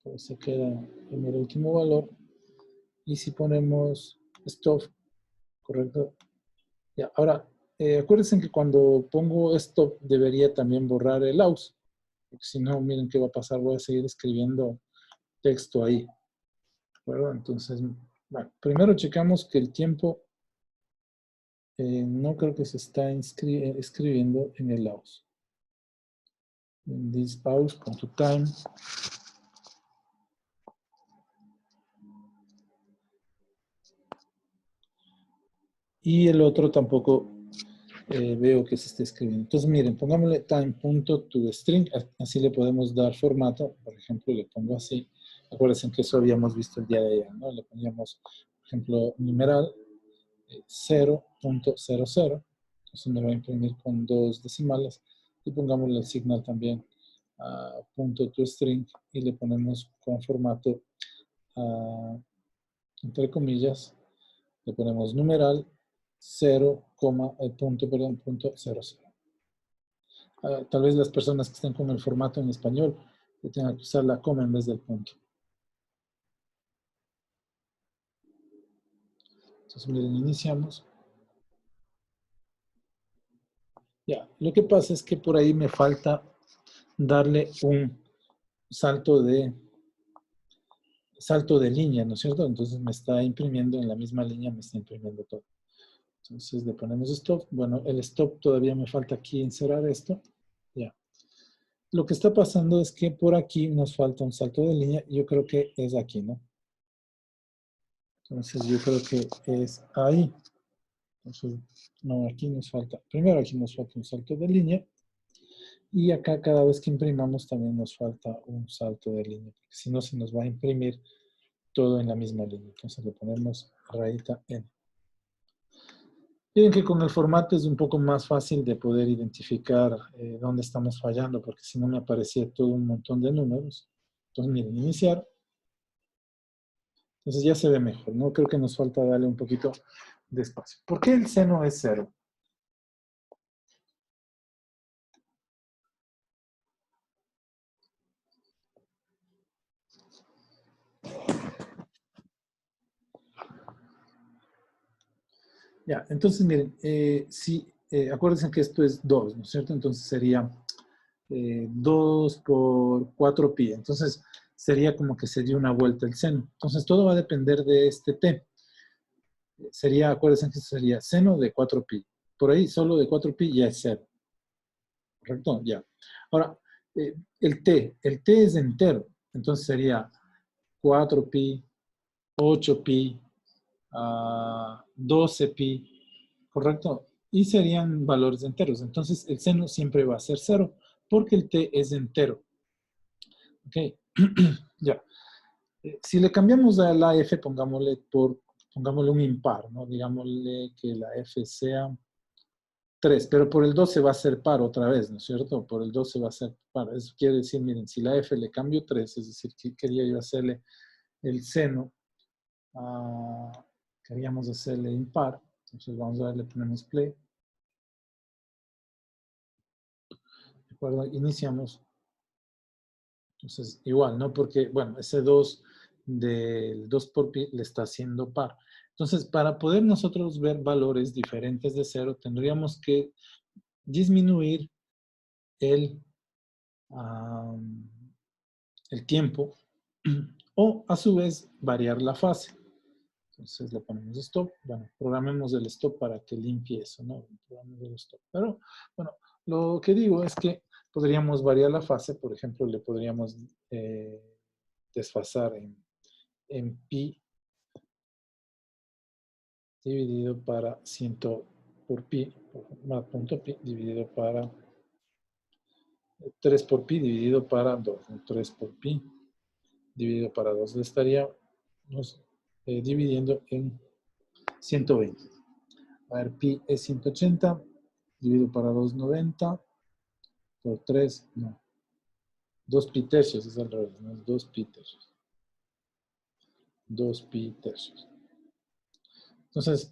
pues se queda en el último valor. Y si ponemos stop, correcto. Ya, ahora, acuérdense que cuando pongo stop debería también borrar el aus. Porque si no, miren qué va a pasar. Voy a seguir escribiendo texto ahí. ¿Verdad? Entonces, bueno, primero checamos que el tiempo no creo que se está escribiendo en el aus. En this aus.time. Y el otro tampoco veo que se esté escribiendo. Entonces, miren, pongámosle time.toString, así le podemos dar formato. Por ejemplo, le pongo así. Acuérdense que eso habíamos visto el día de ayer, ¿no? Le poníamos, por ejemplo, numeral 0.00. Entonces me va a imprimir con 2 decimales. Y pongámosle el signal también a .toString y le ponemos con formato, entre comillas, le ponemos numeral 0, punto 00. Tal vez las personas que estén con el formato en español tengan que usar la coma en vez del punto. Entonces, miren, iniciamos. Ya, lo que pasa es que por ahí me falta darle un salto de línea, ¿no es cierto? Entonces me está imprimiendo en la misma línea, me está imprimiendo todo. Entonces le ponemos stop. Bueno, el stop todavía me falta aquí inserar esto. Ya. Lo que está pasando es que por aquí nos falta un salto de línea. Yo creo que es aquí, ¿no? Entonces yo creo que es ahí. Entonces, no, aquí nos falta. Primero aquí nos falta un salto de línea. Y acá cada vez que imprimamos también nos falta un salto de línea. Porque si no se nos va a imprimir todo en la misma línea. Entonces le ponemos rayita N. Miren que con el formato es un poco más fácil de poder identificar dónde estamos fallando, porque si no me aparecía todo un montón de números. Entonces, miren, iniciar. Entonces ya se ve mejor, ¿no? Creo que nos falta darle un poquito de espacio. ¿Por qué el seno es 0? Ya, entonces miren, acuérdense que esto es 2, ¿no es cierto? Entonces sería 2 por 4pi. Entonces sería como que se dio una vuelta el seno. Entonces todo va a depender de este t. Sería, acuérdense que sería seno de 4pi. Por ahí solo de 4pi ya es 0. ¿Correcto? Ya. Ahora, el t es entero. Entonces sería 4pi, 8pi, 12pi, ¿correcto? Y serían valores enteros. Entonces el seno siempre va a ser 0 porque el t es entero. ¿Ok? Ya. Si le cambiamos a la f, pongámosle un impar, ¿no? Digámosle que la f sea 3, pero por el 12 va a ser par otra vez, ¿no es cierto? Por el 12 va a ser par. Eso quiere decir, miren, si la f le cambio 3, es decir, que quería yo hacerle el seno, queríamos hacerle impar, entonces vamos a ver, le ponemos play. ¿De acuerdo? Iniciamos. Entonces, igual, ¿no? Porque, bueno, ese 2 del 2 por pi le está haciendo par. Entonces, para poder nosotros ver valores diferentes de 0, tendríamos que disminuir el, el tiempo o, a su vez, variar la fase. Entonces, le ponemos stop. Bueno, programemos el stop para que limpie eso, ¿no? Programemos el stop. Pero, bueno, lo que digo es que podríamos variar la fase. Por ejemplo, le podríamos desfasar en pi dividido para 100 por pi, punto pi dividido para 3 por pi dividido para 2. 3 por pi dividido para 2. Le estaríamos dividiendo en 120. A ver, pi es 180, dividido para 2, 90, por 3, no. 2 pi tercios, es al revés, no es 2 pi tercios. 2 pi tercios. Entonces,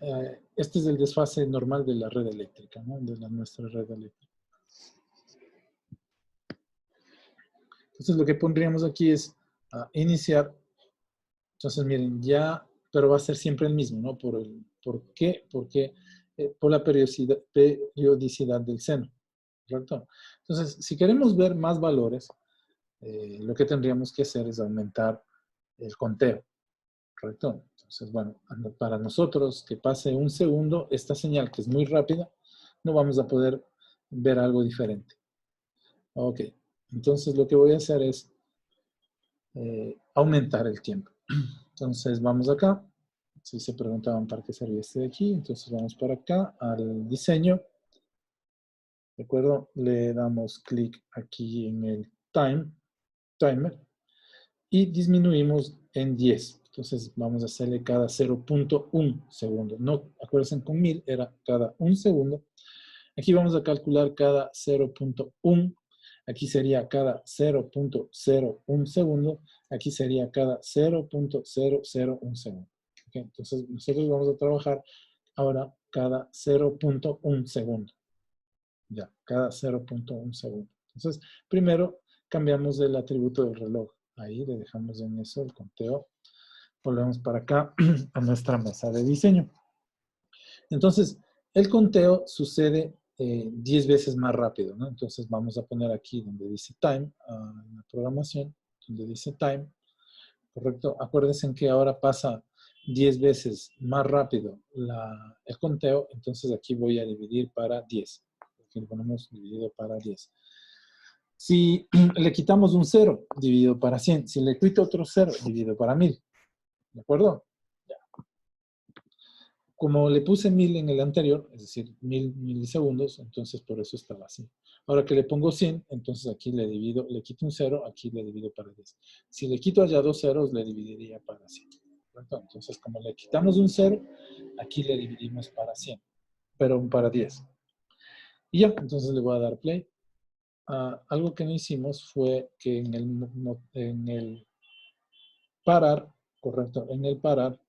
este es el desfase normal de la red eléctrica, ¿no? De nuestra red eléctrica. Entonces, lo que pondríamos aquí es iniciar. Entonces, miren, ya, pero va a ser siempre el mismo, ¿no? ¿Por qué? Porque por la periodicidad del seno, ¿correcto? Entonces, si queremos ver más valores, lo que tendríamos que hacer es aumentar el conteo, ¿correcto? Entonces, bueno, para nosotros que pase un segundo, esta señal que es muy rápida, no vamos a poder ver algo diferente. Ok, entonces lo que voy a hacer es aumentar el tiempo. Entonces vamos acá, Si se preguntaban para qué servía este de aquí, entonces vamos para acá, al diseño. ¿De acuerdo? Le damos clic aquí en el timer, y disminuimos en 10. Entonces vamos a hacerle cada 0.1 segundo. No, acuérdense, con 1000 era cada 1 segundo. Aquí vamos a calcular cada 0.1. Aquí sería cada 0.01 segundo. Aquí sería cada 0.001 segundo. ¿Okay? Entonces nosotros vamos a trabajar ahora cada 0.1 segundo. Ya, cada 0.1 segundo. Entonces, primero cambiamos el atributo del reloj. Ahí le dejamos en eso el conteo. Volvemos para acá a nuestra mesa de diseño. Entonces, el conteo sucede 10 veces más rápido, ¿no? Entonces, vamos a poner aquí donde dice time, en la programación, donde dice time, ¿correcto? Acuérdense que ahora pasa 10 veces más rápido el conteo, entonces aquí voy a dividir para 10. Aquí lo ponemos dividido para 10. Si le quitamos un 0, dividido para 100. Si le quito otro 0, dividido para 1000. ¿De acuerdo? Ya. Como le puse 1000 en el anterior, es decir, 1000 milisegundos, entonces por eso estaba así. Ahora que le pongo 100, entonces aquí le divido, le quito un 0, aquí le divido para 10. Si le quito allá 2 ceros, le dividiría para 100. ¿Correcto? Entonces, como le quitamos un 0, aquí le dividimos para 100, pero para 10. Y ya, entonces le voy a dar play. Algo que no hicimos fue que en el parar, correcto, en el parar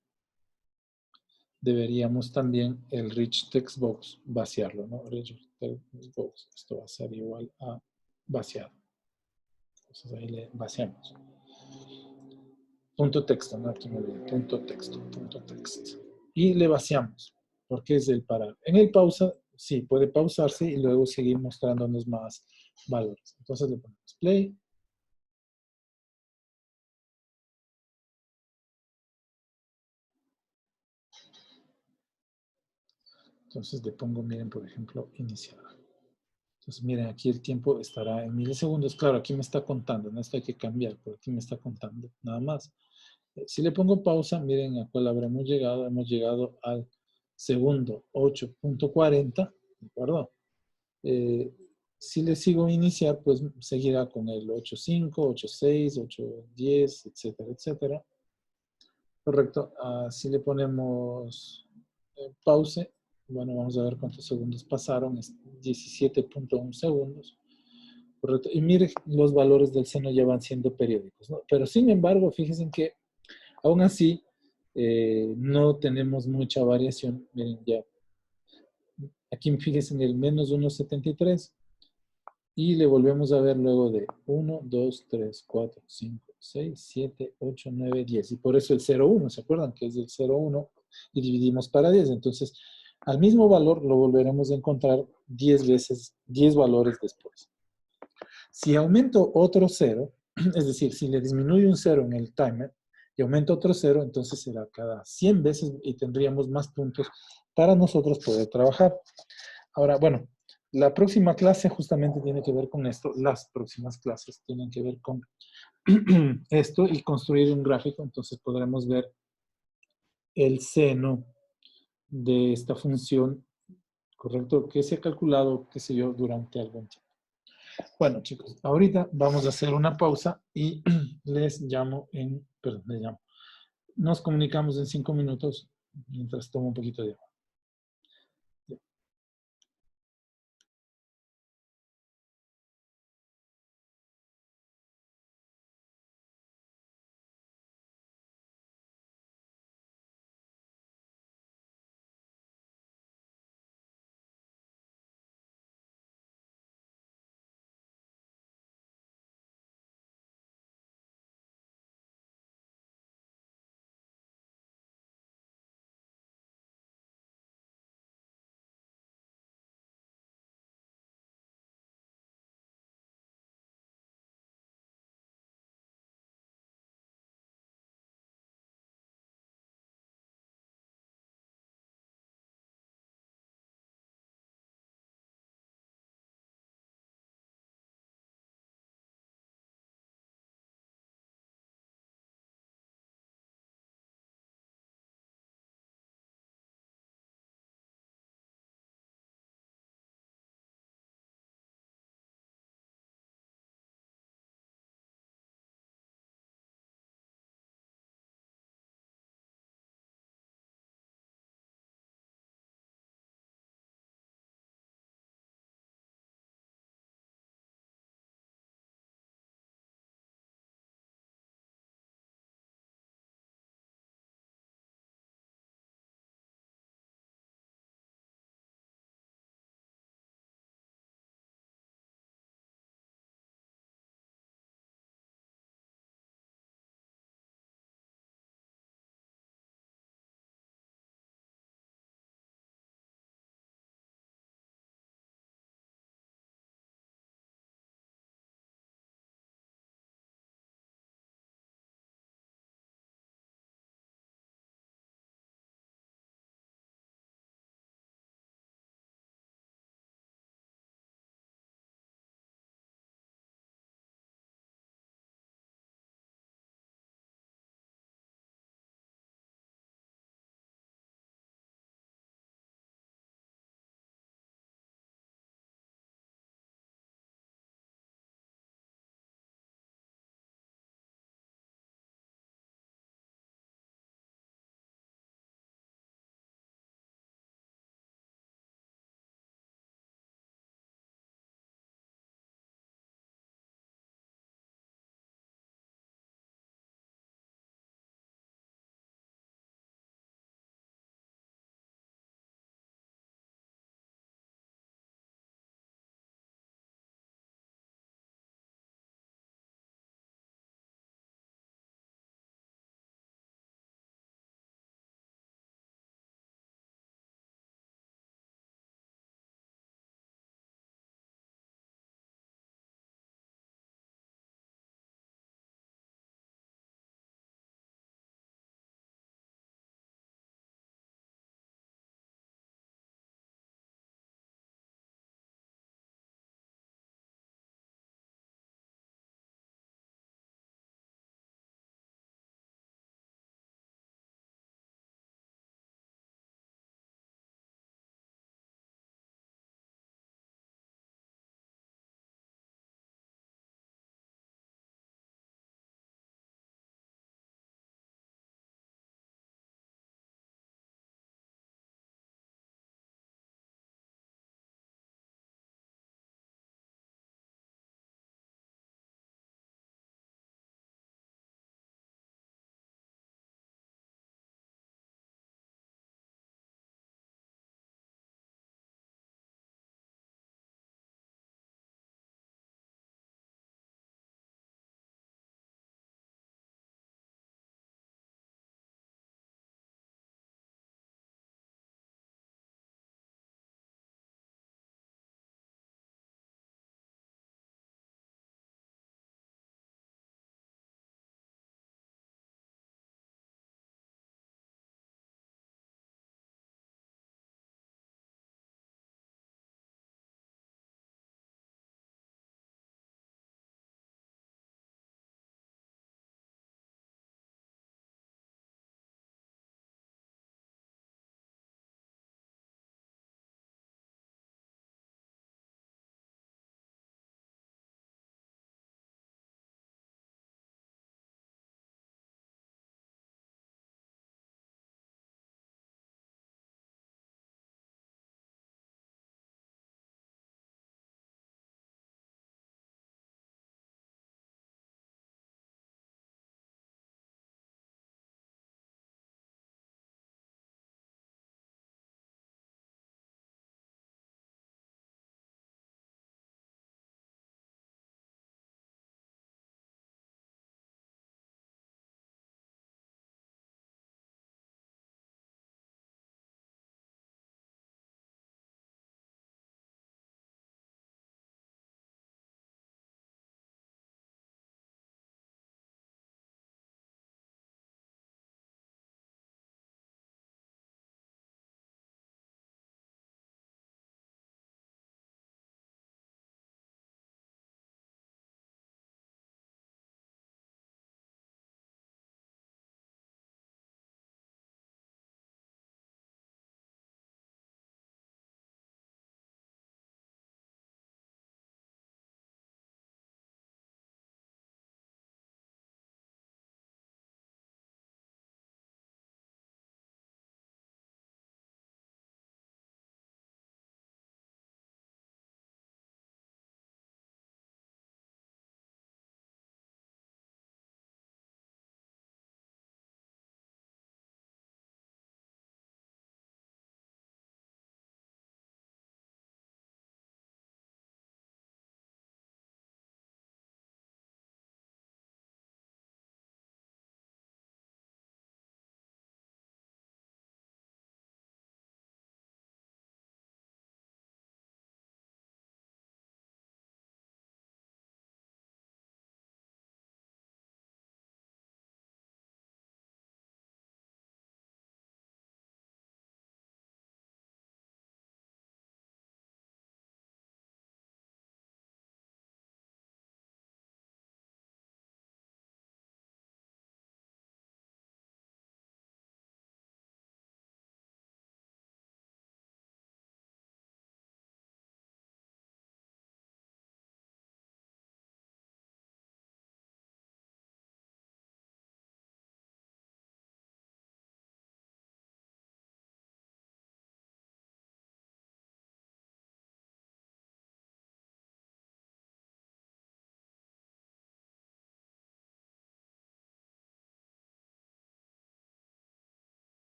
deberíamos también el rich text box vaciarlo, ¿no? Rich text box, esto va a ser igual a vaciado. Entonces ahí le vaciamos. Punto texto, ¿no? Aquí me olvidé, punto texto, punto text. Y le vaciamos, porque es el parar. En el pausa, sí, puede pausarse y luego seguir mostrándonos más valores. Entonces le ponemos play. Entonces le pongo, miren, por ejemplo, iniciar. Entonces, miren, aquí el tiempo estará en milisegundos. Claro, aquí me está contando, no esto hay que cambiar, pero aquí me está contando, nada más. Si le pongo pausa, miren a cuál habremos llegado. Hemos llegado al segundo 8.40, ¿de acuerdo? Si le sigo iniciar, pues seguirá con el 8.5, 8.6, 8.10, etcétera, etcétera. Correcto. Si le ponemos pause, bueno, vamos a ver cuántos segundos pasaron. Es 17.1 segundos. Correcto. Y mire, los valores del seno ya van siendo periódicos, ¿no? Pero sin embargo, fíjense que aún así no tenemos mucha variación. Miren, ya. Aquí fíjense en el menos 1.73. Y le volvemos a ver luego de 1, 2, 3, 4, 5, 6, 7, 8, 9, 10. Y por eso el 0,1, ¿se acuerdan? Que es el 0,1 y dividimos para 10. Entonces, al mismo valor lo volveremos a encontrar 10 veces, 10 valores después. Si aumento otro 0, es decir, si le disminuye un 0 en el timer y aumento otro 0, entonces será cada 100 veces y tendríamos más puntos para nosotros poder trabajar. Ahora, bueno, la próxima clase justamente tiene que ver con esto. Las próximas clases tienen que ver con esto y construir un gráfico. Entonces podremos ver el seno de esta función, ¿correcto? Que se ha calculado, qué sé yo, durante algún tiempo. Bueno, chicos, ahorita vamos a hacer una pausa y les llamo perdón, les llamo. Nos comunicamos en 5 minutos mientras tomo un poquito de agua.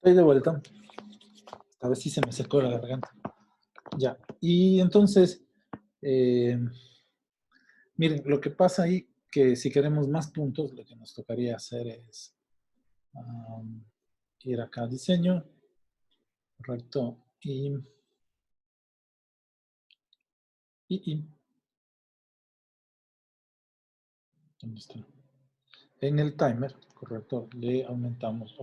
Estoy de vuelta. A ver si se me secó la garganta. Ya. Y entonces, eh, miren, lo que pasa ahí, que si queremos más puntos, lo que nos tocaría hacer es ir acá a diseño, correcto, y ¿dónde está? En el timer, correcto, le aumentamos,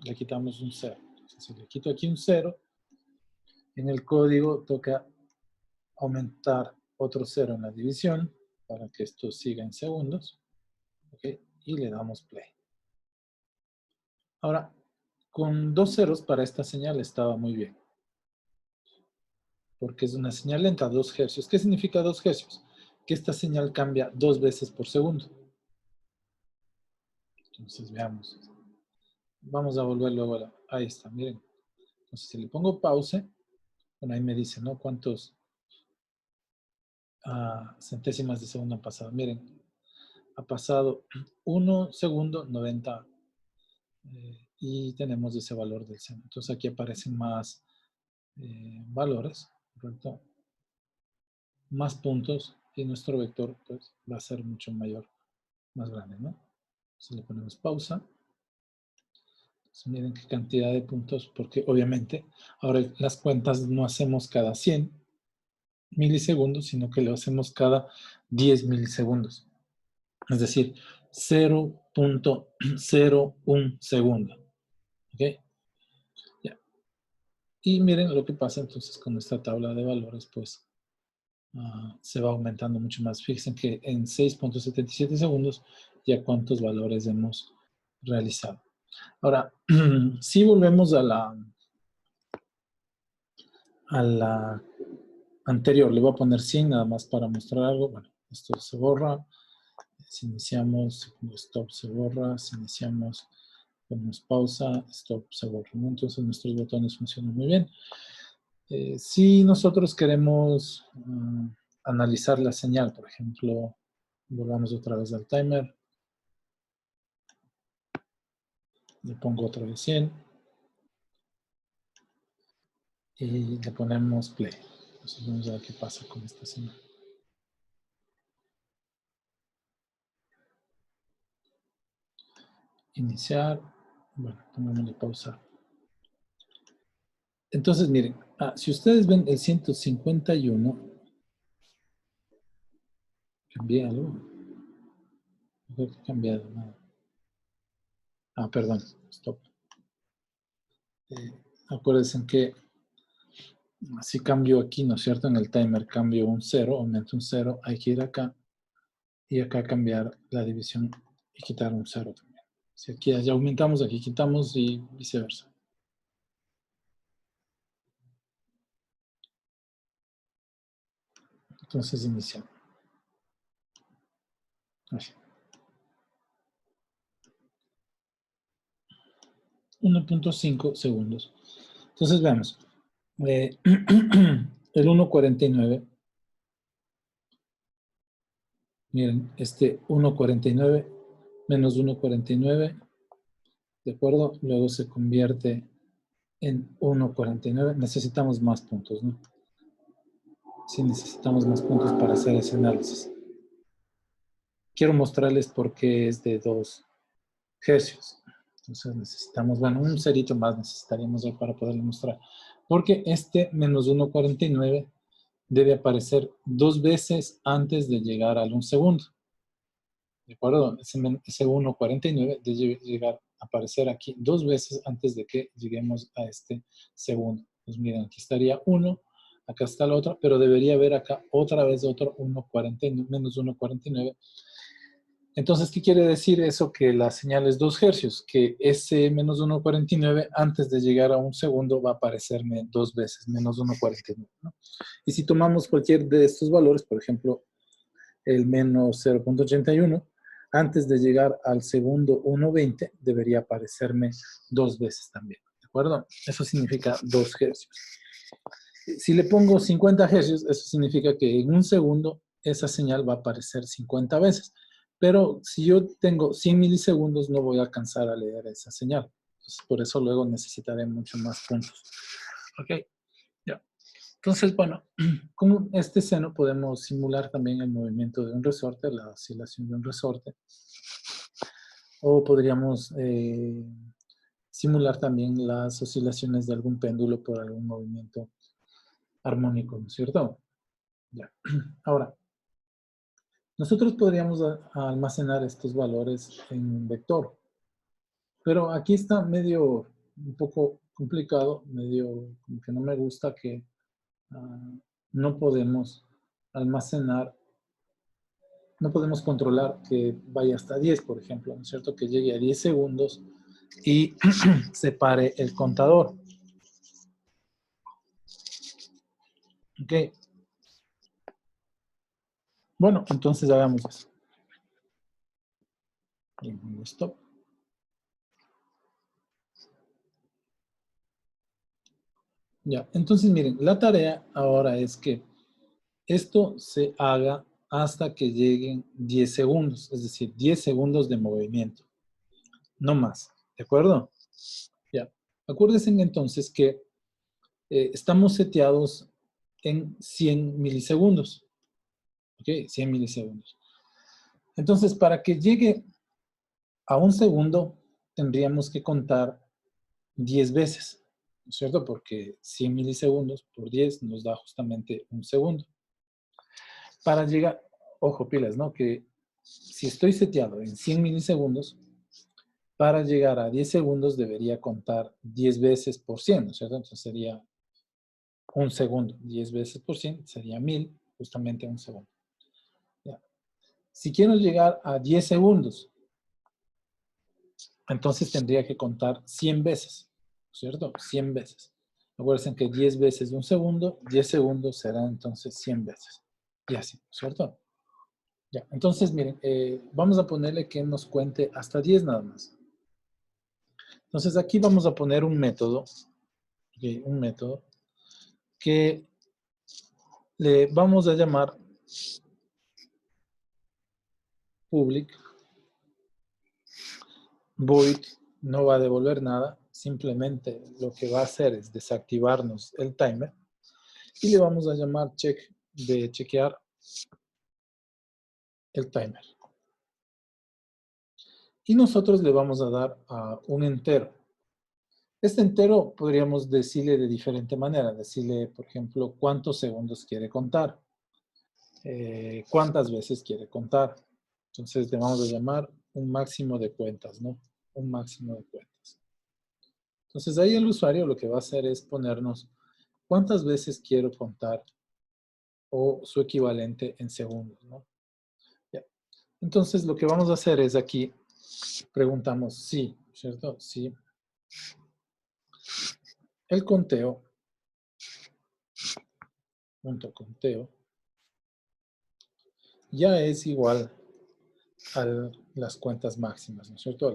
le quitamos un 0. Entonces, si le quito aquí un 0, en el código toca aumentar otro 0 en la división para que esto siga en segundos. ¿Okay? Y le damos play. Ahora, con 2 ceros para esta señal estaba muy bien. Porque es una señal lenta, 2 hercios. ¿Qué significa 2 hercios? Que esta señal cambia 2 veces por segundo. Entonces, veamos. Vamos a volver luego a ahí está, miren. Entonces, si le pongo pause, bueno, ahí me dice, ¿no? ¿Cuántos centésimas de segundo han pasado? Miren, ha pasado 1 segundo, 90 y tenemos ese valor del seno. Entonces, aquí aparecen más valores, ¿correcto? Más puntos y nuestro vector pues, va a ser mucho mayor, más grande, ¿no? Si le ponemos pausa, pues miren qué cantidad de puntos, porque obviamente ahora las cuentas no hacemos cada 100 milisegundos, sino que lo hacemos cada 10 milisegundos. Es decir, 0.01 segundo. ¿Ok? Ya. Y miren lo que pasa entonces con esta tabla de valores, pues se va aumentando mucho más. Fíjense que en 6.77 segundos ya cuántos valores hemos realizado. Ahora, si volvemos a la anterior, le voy a poner 100 nada más para mostrar algo. Bueno, esto se borra. Si iniciamos, stop se borra. Si iniciamos, ponemos pausa, stop se borra. ¿No? Entonces nuestros botones funcionan muy bien. Si nosotros queremos analizar la señal, por ejemplo, volvamos otra vez al timer. Le pongo otra vez 100. Y le ponemos play. Entonces vamos a ver qué pasa con esta señal. Iniciar. Bueno, pongámosle pausa. Entonces, miren, si ustedes ven el 151, cambié algo. No creo que he cambiado nada. Perdón, stop. Acuérdense que si cambio aquí, ¿no es cierto? En el timer cambio un 0, aumento un 0, hay que ir acá y acá cambiar la división y quitar un 0 también. Si aquí ya aumentamos, aquí quitamos y viceversa. Entonces iniciamos. 1.5 segundos. Entonces veamos. El 1.49. Miren, este 1.49 menos 1.49, ¿de acuerdo? Luego se convierte en 1.49. Necesitamos más puntos, ¿no? Sí, necesitamos más puntos para hacer ese análisis. Quiero mostrarles por qué es de 2 hercios. Entonces necesitamos, bueno, un cerito más necesitaríamos para poderle mostrar. Porque este menos 1.49 debe aparecer 2 veces antes de llegar al 1 segundo. ¿De acuerdo? Ese 1.49 debe llegar a aparecer aquí 2 veces antes de que lleguemos a este segundo. Pues miren, aquí estaría 1, acá está la otra, pero debería haber acá otra vez otro 1.49, menos 1.49. Entonces, ¿qué quiere decir eso? Que la señal es 2 hercios, que ese menos 1.49 antes de llegar a 1 segundo va a aparecerme 2 veces, menos 1.49, ¿no? Y si tomamos cualquier de estos valores, por ejemplo, el menos 0.81, antes de llegar al segundo 1.20, debería aparecerme 2 veces también, ¿de acuerdo? Eso significa 2 hercios. Si le pongo 50 hercios, eso significa que en un segundo esa señal va a aparecer 50 veces. Pero si yo tengo 100 milisegundos, no voy a alcanzar a leer esa señal. Entonces, por eso luego necesitaré mucho más puntos. Ok, ya. Entonces, bueno, con este seno podemos simular también el movimiento de un resorte, la oscilación de un resorte. O podríamos simular también las oscilaciones de algún péndulo por algún movimiento armónico, ¿no es cierto? Ya. Ahora, nosotros podríamos almacenar estos valores en un vector. Pero aquí está medio, un poco complicado, medio como que no me gusta que no podemos almacenar, no podemos controlar que vaya hasta 10, por ejemplo, ¿no es cierto? Que llegue a 10 segundos y se pare el contador. Ok. Bueno, entonces hagamos eso. Stop. Ya, entonces miren, la tarea ahora es que esto se haga hasta que lleguen 10 segundos, es decir, 10 segundos de movimiento, no más, ¿de acuerdo? Ya, acuérdense entonces que estamos seteados en 100 milisegundos, ¿ok? 100 milisegundos. Entonces, para que llegue a un segundo, tendríamos que contar 10 veces, ¿no es cierto? Porque 100 milisegundos por 10 nos da justamente un segundo. Para llegar, ojo pilas, ¿no? Que si estoy seteado en 100 milisegundos, para llegar a 10 segundos debería contar 10 veces por 100, ¿no es cierto? Entonces sería un segundo. 10 veces por 100 sería 1000, justamente un segundo. Ya. Si quiero llegar a 10 segundos, entonces tendría que contar 100 veces, ¿cierto? 100 veces. Acuérdense que 10 veces un segundo, 10 segundos será entonces 100 veces. Y así, ¿cierto? Ya, entonces miren, vamos a ponerle que nos cuente hasta 10 nada más. Entonces aquí vamos a poner un método, okay, un método que le vamos a llamar public void, no va a devolver nada, simplemente lo que va a hacer es desactivarnos el timer y le vamos a llamar check de chequear el timer. Y nosotros le vamos a dar a un entero. Este entero podríamos decirle de diferente manera, decirle, por ejemplo, cuántos segundos quiere contar, cuántas veces quiere contar. Entonces le vamos a llamar un máximo de cuentas, ¿no? Un máximo de cuentas. Entonces ahí el usuario lo que va a hacer es ponernos cuántas veces quiero contar o su equivalente en segundos, ¿no? Ya. Entonces lo que vamos a hacer es aquí, preguntamos si, ¿cierto? Si el conteo, punto conteo, ya es igual a las cuentas máximas, ¿no es cierto? A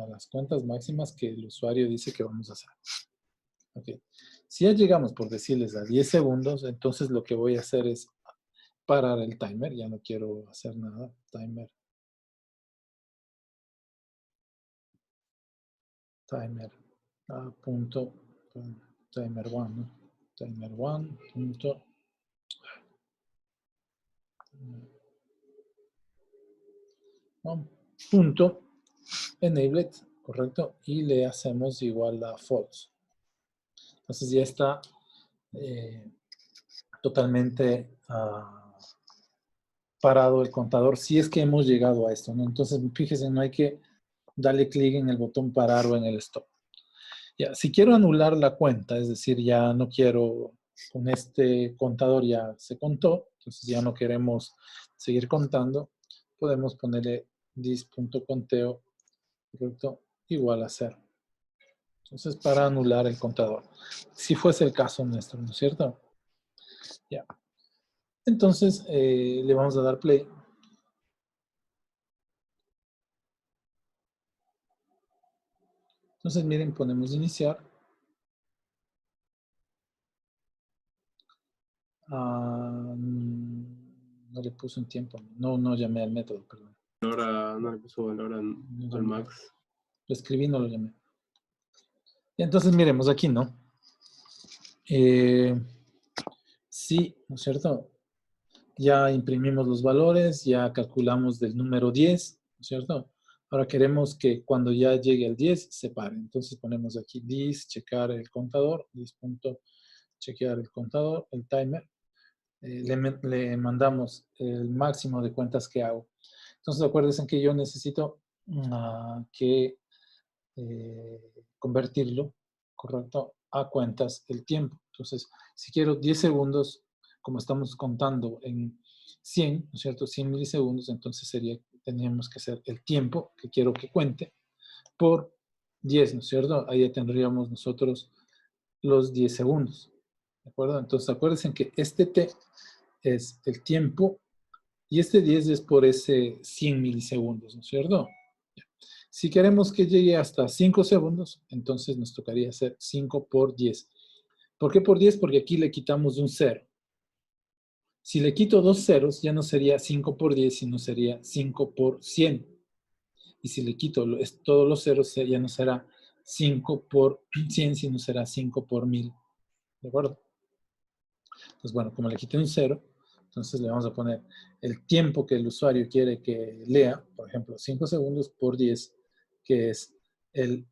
las cuentas máximas que el usuario dice que vamos a hacer. Okay. Si ya llegamos, por decirles, a 10 segundos, entonces lo que voy a hacer es parar el timer. Ya no quiero hacer nada. Timer. Timer. Punto. Timer 1. ¿No? Timer 1. Punto. Punto. Enabled. Correcto. Y le hacemos igual a false. Entonces ya está totalmente parado el contador si es que hemos llegado a esto, ¿no? Entonces, fíjense, no hay que darle clic en el botón parar o en el stop. Ya, si quiero anular la cuenta, es decir, ya no quiero, con este contador ya se contó, entonces ya no queremos seguir contando, podemos ponerle this.conteo, correcto, igual a 0. Entonces, para anular el contador, si fuese el caso nuestro, ¿no es cierto? Ya. Entonces, le vamos a dar play. Entonces, miren, ponemos iniciar. No le puse un tiempo. No llamé al método, perdón. Ahora no le puso valor al No llamé. max. Lo escribí, no lo llamé. Entonces, miremos aquí, ¿no? Sí, ¿no es cierto? Ya imprimimos los valores, ya calculamos del número 10, ¿no es cierto? Ahora queremos que cuando ya llegue al 10 se pare. Entonces ponemos aquí this, checar el contador, this punto, chequear el contador, el timer. Le mandamos el máximo de cuentas que hago. Entonces acuérdense que yo necesito que convertirlo, ¿correcto? A cuentas el tiempo. Entonces, si quiero 10 segundos, como estamos contando en 100, ¿no es cierto? 100 milisegundos, entonces tendríamos que hacer el tiempo que quiero que cuente por 10, ¿no es cierto? Ahí ya tendríamos nosotros los 10 segundos, ¿de acuerdo? Entonces, acuérdense que este T es el tiempo y este 10 es por ese 100 milisegundos, ¿no es cierto? Si queremos que llegue hasta 5 segundos, entonces nos tocaría hacer 5 por 10. ¿Por qué por 10? Porque aquí le quitamos un 0. Si le quito dos ceros, ya no sería 5 por 10, sino sería 5 por 100. Y si le quito todos los ceros, ya no será 5 por 100, sino será 5 por 1000. ¿De acuerdo? Entonces, bueno, como le quité un 0, entonces le vamos a poner el tiempo que el usuario quiere que lea, por ejemplo, 5 segundos por 10, que es el,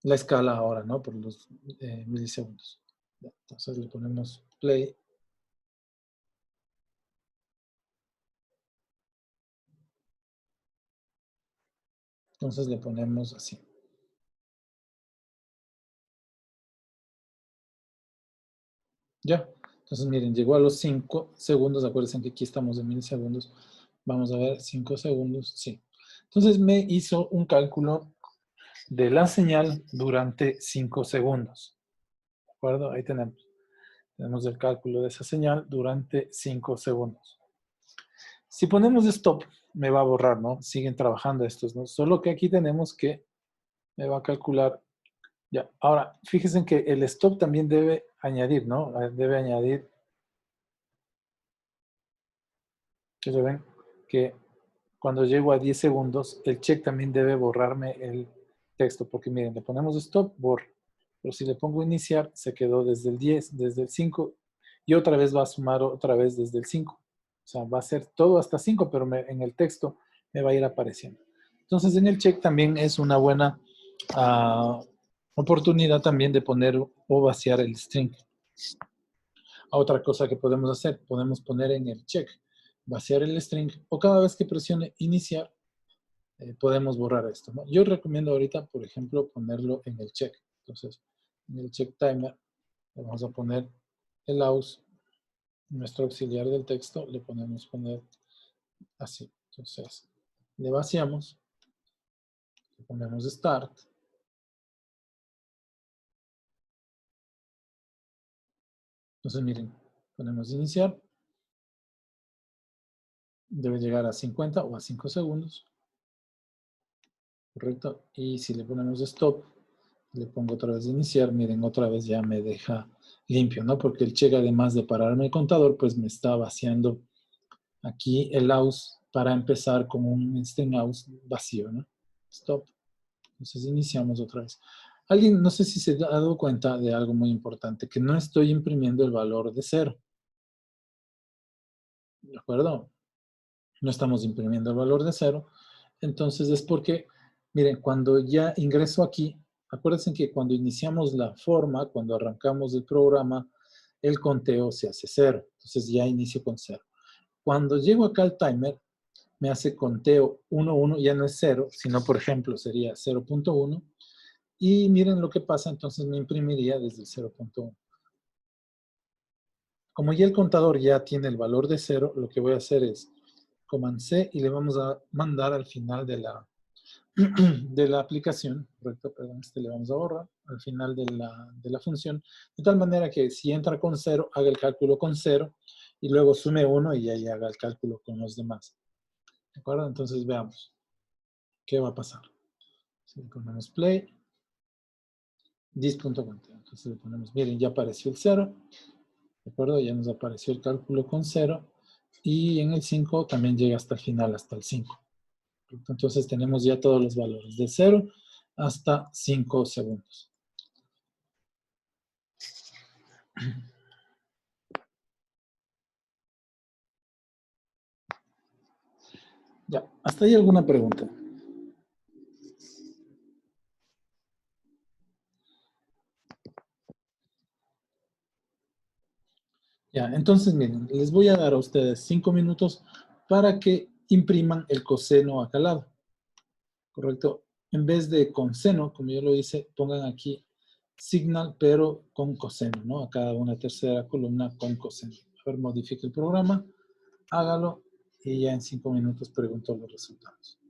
la escala ahora, ¿no? Por los milisegundos. Entonces le ponemos play. Entonces le ponemos así. Ya. Entonces miren, llegó a los 5 segundos. Acuérdense que aquí estamos en milisegundos. Vamos a ver, 5 segundos. Sí. Entonces me hizo un cálculo de la señal durante 5 segundos. ¿De acuerdo? Ahí tenemos. Tenemos el cálculo de esa señal durante 5 segundos. Si ponemos stop, me va a borrar, ¿no? Siguen trabajando estos, ¿no? Solo que aquí tenemos que me va a calcular. Ya, ahora, fíjense que el stop también debe añadir, ¿no? Debe añadir, que se ven, que cuando llego a 10 segundos, el check también debe borrarme el texto, porque miren, le ponemos stop, borra. Pero si le pongo iniciar, se quedó desde el 10, desde el 5, y otra vez va a sumar otra vez desde el 5. O sea, va a ser todo hasta 5, pero en el texto me va a ir apareciendo. Entonces, en el check también es una buena oportunidad también de poner o vaciar el string. Otra cosa que podemos hacer, podemos poner en el check, vaciar el string, o cada vez que presione iniciar, podemos borrar esto, ¿no? Yo recomiendo ahorita, por ejemplo, ponerlo en el check. Entonces, en el check timer, le vamos a poner el aus, nuestro auxiliar del texto, le podemos poner así. Entonces, le vaciamos, le ponemos start. Entonces, miren, ponemos iniciar, debe llegar a 50 o a 5 segundos, ¿correcto? Y si le ponemos stop, le pongo otra vez iniciar, miren, otra vez ya me deja limpio, ¿no? Porque el check, además de pararme el contador, pues me está vaciando aquí el aus para empezar con un string aus vacío, ¿no? Stop. Entonces iniciamos otra vez. Alguien, no sé si se ha dado cuenta de algo muy importante, que no estoy imprimiendo el valor de 0. ¿De acuerdo? No estamos imprimiendo el valor de 0. Entonces es porque, miren, cuando ya ingreso aquí, acuérdense que cuando iniciamos la forma, cuando arrancamos el programa, el conteo se hace 0. Entonces ya inicio con 0. Cuando llego acá al timer, me hace conteo 1, 1, ya no es 0, sino por ejemplo sería 0.1. Y miren lo que pasa, entonces me imprimiría desde el 0.1. Como ya el contador ya tiene el valor de 0, lo que voy a hacer es Command C y le vamos a mandar al final de la aplicación, correcto, perdón, le vamos a borrar al final de la función, de tal manera que si entra con 0, haga el cálculo con 0 y luego sume 1 y ahí haga el cálculo con los demás. ¿De acuerdo? Entonces veamos qué va a pasar. Si le ponemos play, this.conteo. Entonces le ponemos, miren, ya apareció el 0. ¿De acuerdo? Ya nos apareció el cálculo con 0. Y en el 5 también llega hasta el final, hasta el 5. Entonces tenemos ya todos los valores, de 0 hasta 5 segundos. Ya, ¿hasta ahí alguna pregunta? Ya, entonces miren, les voy a dar a ustedes 5 minutos para que impriman el coseno acá al lado. ¿Correcto? En vez de con seno, como yo lo hice, pongan aquí signal, pero con coseno, ¿no? Acá una tercera columna con coseno. A ver, modifique el programa, hágalo y ya en 5 minutos pregunto los resultados.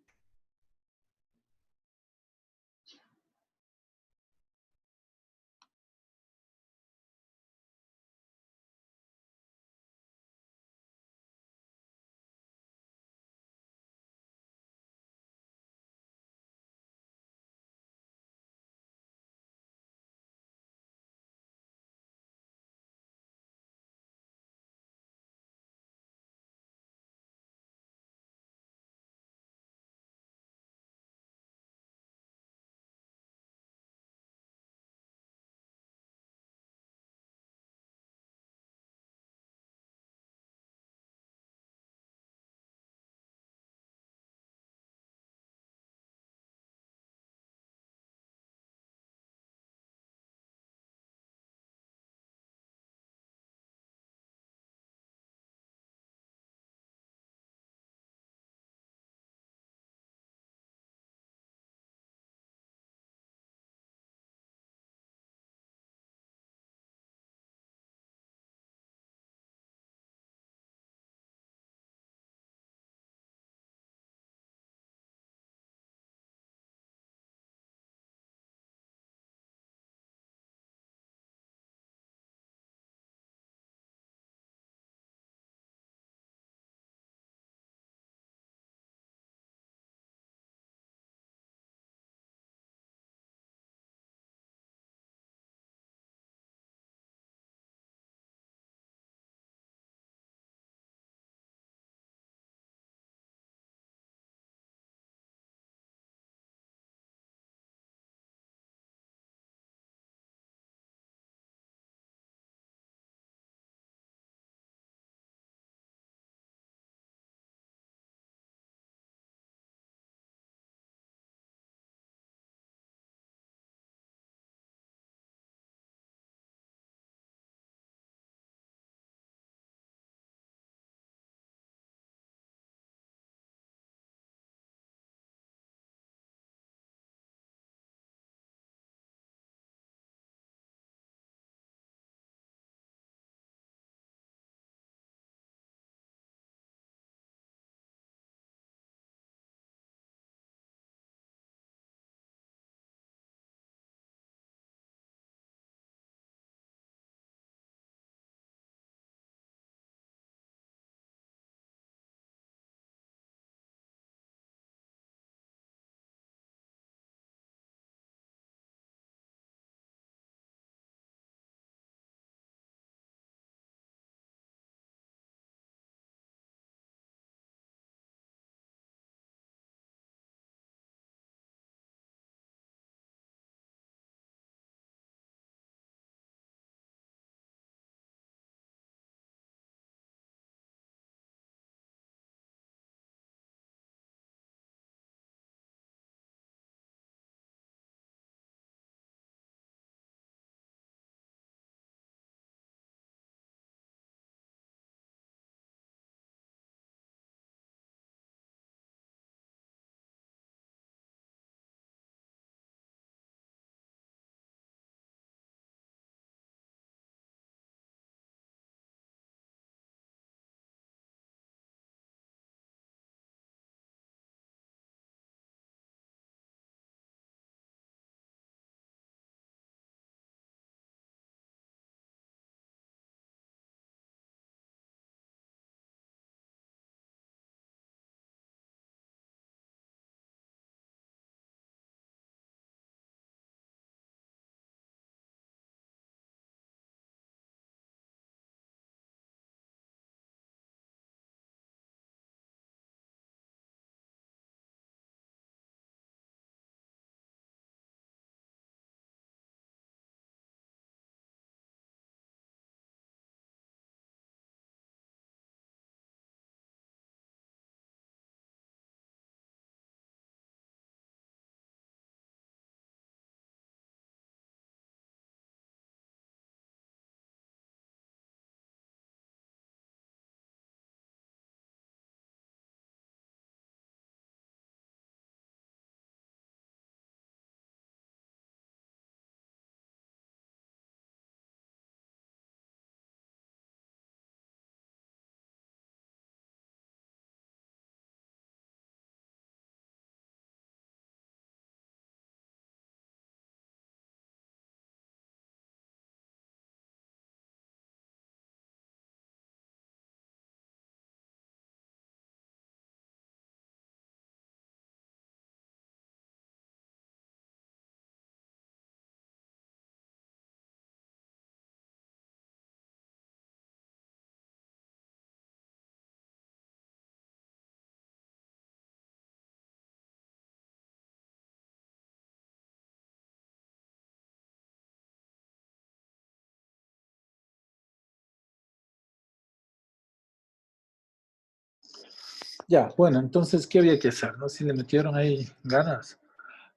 Ya, bueno, entonces, ¿qué había que hacer? ¿No? Si le metieron ahí ganas.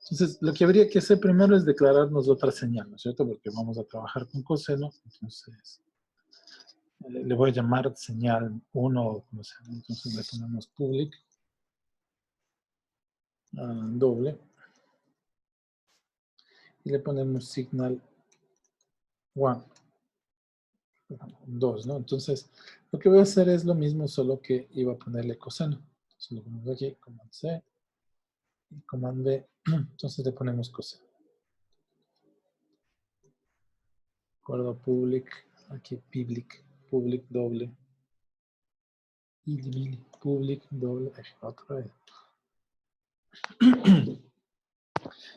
Entonces, lo que habría que hacer primero es declararnos otra señal, ¿no es cierto? Porque vamos a trabajar con coseno. Entonces, le voy a llamar señal 1, como sea. Entonces, le ponemos public doble y le ponemos signal 1, 2, ¿no? Entonces, lo que voy a hacer es lo mismo, solo que iba a ponerle coseno. Entonces, lo ponemos aquí, Command C y Command B. Entonces, le ponemos coseno. Acuerdo, public, aquí public doble, y public doble, otra vez.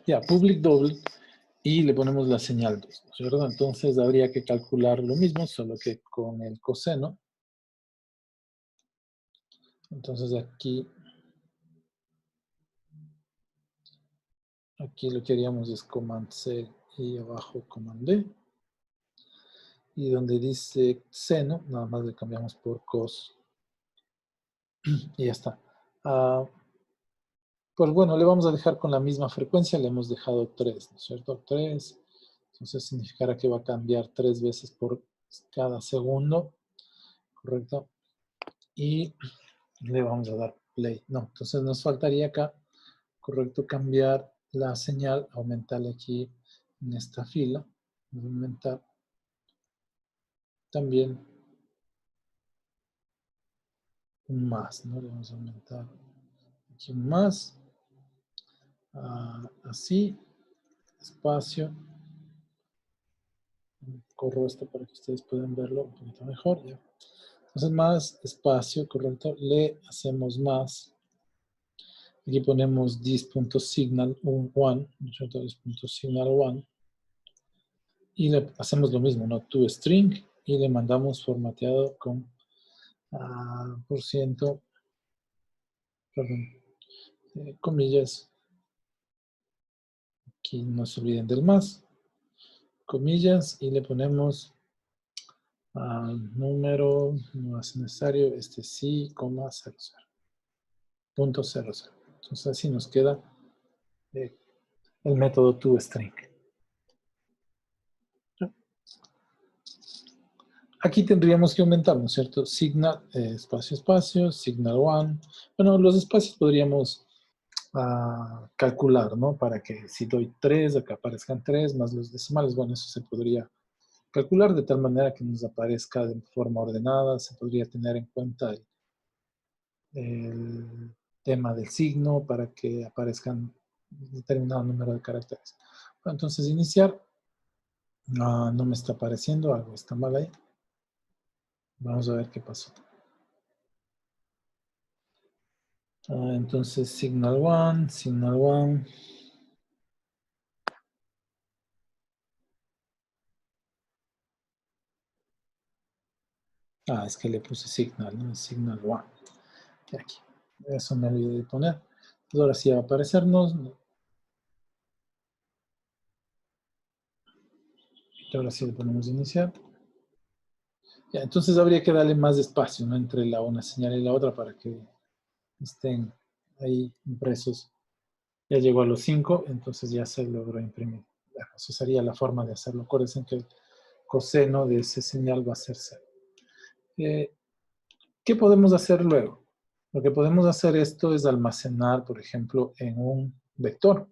Ya, public doble, y le ponemos la señal 2, ¿no es cierto? Entonces habría que calcular lo mismo, solo que con el coseno. Entonces aquí lo que haríamos es Command C y abajo Command D. Y donde dice seno, nada más le cambiamos por cos. Y ya está. Pues bueno, le vamos a dejar con la misma frecuencia, le hemos dejado 3, ¿no es cierto? 3. Entonces significará que va a cambiar 3 veces por cada segundo, ¿correcto? Y le vamos a dar play. No, entonces nos faltaría acá, correcto, cambiar la señal, aumentarle aquí en esta fila, aumentar también un más, ¿no? Le vamos a aumentar aquí un más, así, espacio, corro esto para que ustedes puedan verlo un poquito mejor, ¿ya? Entonces más espacio, correcto, le hacemos más. Aquí ponemos this.signal 1, ¿no es cierto? This.signal 1. Y le hacemos lo mismo, ¿no? ToString y le mandamos formateado con por ciento, perdón, comillas. Aquí no se olviden del más, comillas, y le ponemos número, no es necesario, sí, coma, 00, punto 00. Entonces así nos queda el método toString. Aquí tendríamos que aumentar, ¿no es cierto? Signal, espacio, espacio, signal 1. Bueno, los espacios podríamos calcular, ¿no? Para que si doy 3, acá aparezcan 3 más los decimales. Bueno, eso se podría calcular de tal manera que nos aparezca de forma ordenada. Se podría tener en cuenta el tema del signo para que aparezcan determinado número de caracteres. Bueno, entonces, iniciar. No me está apareciendo, algo está mal ahí. Vamos a ver qué pasó. Entonces, signal 1, signal 1. Es que le puse signal, ¿no? Signal 1. Aquí. Eso me olvidé de poner. Entonces, ahora sí va a aparecernos. Ahora sí le ponemos iniciar. Ya, entonces habría que darle más espacio, ¿no? Entre una señal y la otra para que estén ahí impresos. Ya llegó a los 5, entonces ya se logró imprimir. Bueno, eso sería la forma de hacerlo. Acuérdense que el coseno de ese señal va a ser 0. ¿Qué podemos hacer luego? Lo que podemos hacer esto es almacenar, por ejemplo, en un vector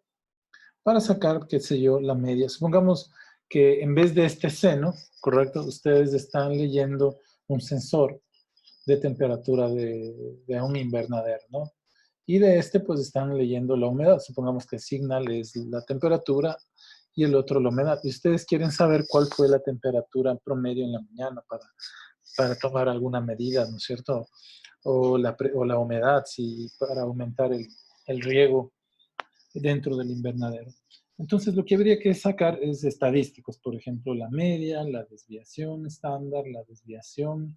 para sacar, qué sé yo, la media. Supongamos que en vez de este seno, ¿correcto? Ustedes están leyendo un sensor de temperatura de un invernadero, ¿no? Y de este, pues, están leyendo la humedad. Supongamos que el signal es la temperatura y el otro la humedad. Y ustedes quieren saber cuál fue la temperatura promedio en la mañana para tomar alguna medida, ¿no es cierto? O la humedad, si para aumentar el riego dentro del invernadero. Entonces, lo que habría que sacar es estadísticos, por ejemplo, la media, la desviación estándar, la desviación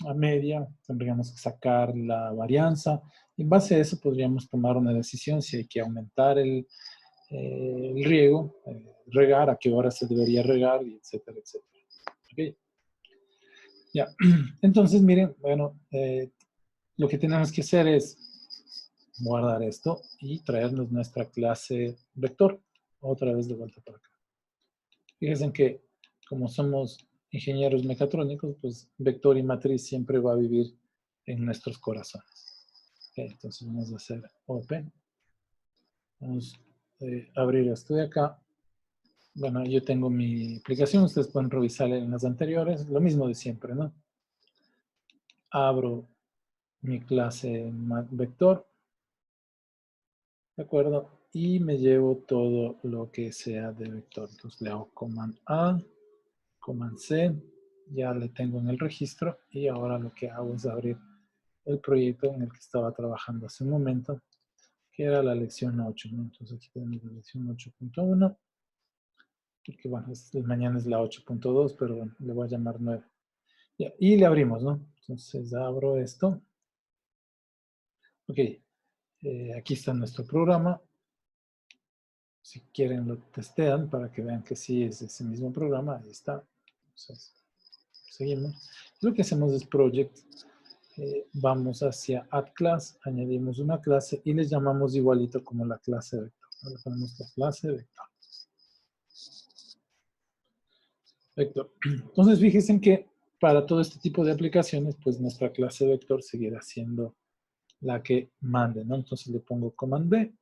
a media, tendríamos que sacar la varianza. En base a eso podríamos tomar una decisión si hay que aumentar el riego, regar, a qué hora se debería regar, y etcétera, etcétera. ¿Okay? Ya, entonces miren, bueno, lo que tenemos que hacer es guardar esto y traernos nuestra clase vector otra vez de vuelta para acá. Fíjense que como somos ingenieros mecatrónicos, pues vector y matriz siempre va a vivir en nuestros corazones. Okay, entonces vamos a hacer open. Vamos a abrir esto de acá. Bueno, yo tengo mi aplicación, ustedes pueden revisar en las anteriores, lo mismo de siempre, ¿no? Abro mi clase vector, ¿de acuerdo? Y me llevo todo lo que sea de vector. Entonces le hago Command A, Command C, ya le tengo en el registro y ahora lo que hago es abrir el proyecto en el que estaba trabajando hace un momento, que era la lección 8, ¿no? Entonces aquí tenemos la lección 8.1, porque bueno, mañana es la 8.2, pero bueno, le voy a llamar 9. Ya, y le abrimos, ¿no? Entonces abro esto. Ok, aquí está nuestro programa. Si quieren lo testean para que vean que sí es ese mismo programa. Ahí está. Entonces, seguimos. Lo que hacemos es project. Vamos hacia add class, añadimos una clase y les llamamos igualito como la clase vector. ¿No? Le ponemos la clase vector. Vector. Entonces, fíjense que para todo este tipo de aplicaciones, pues nuestra clase vector seguirá siendo la que mande, ¿no? Entonces le pongo command B,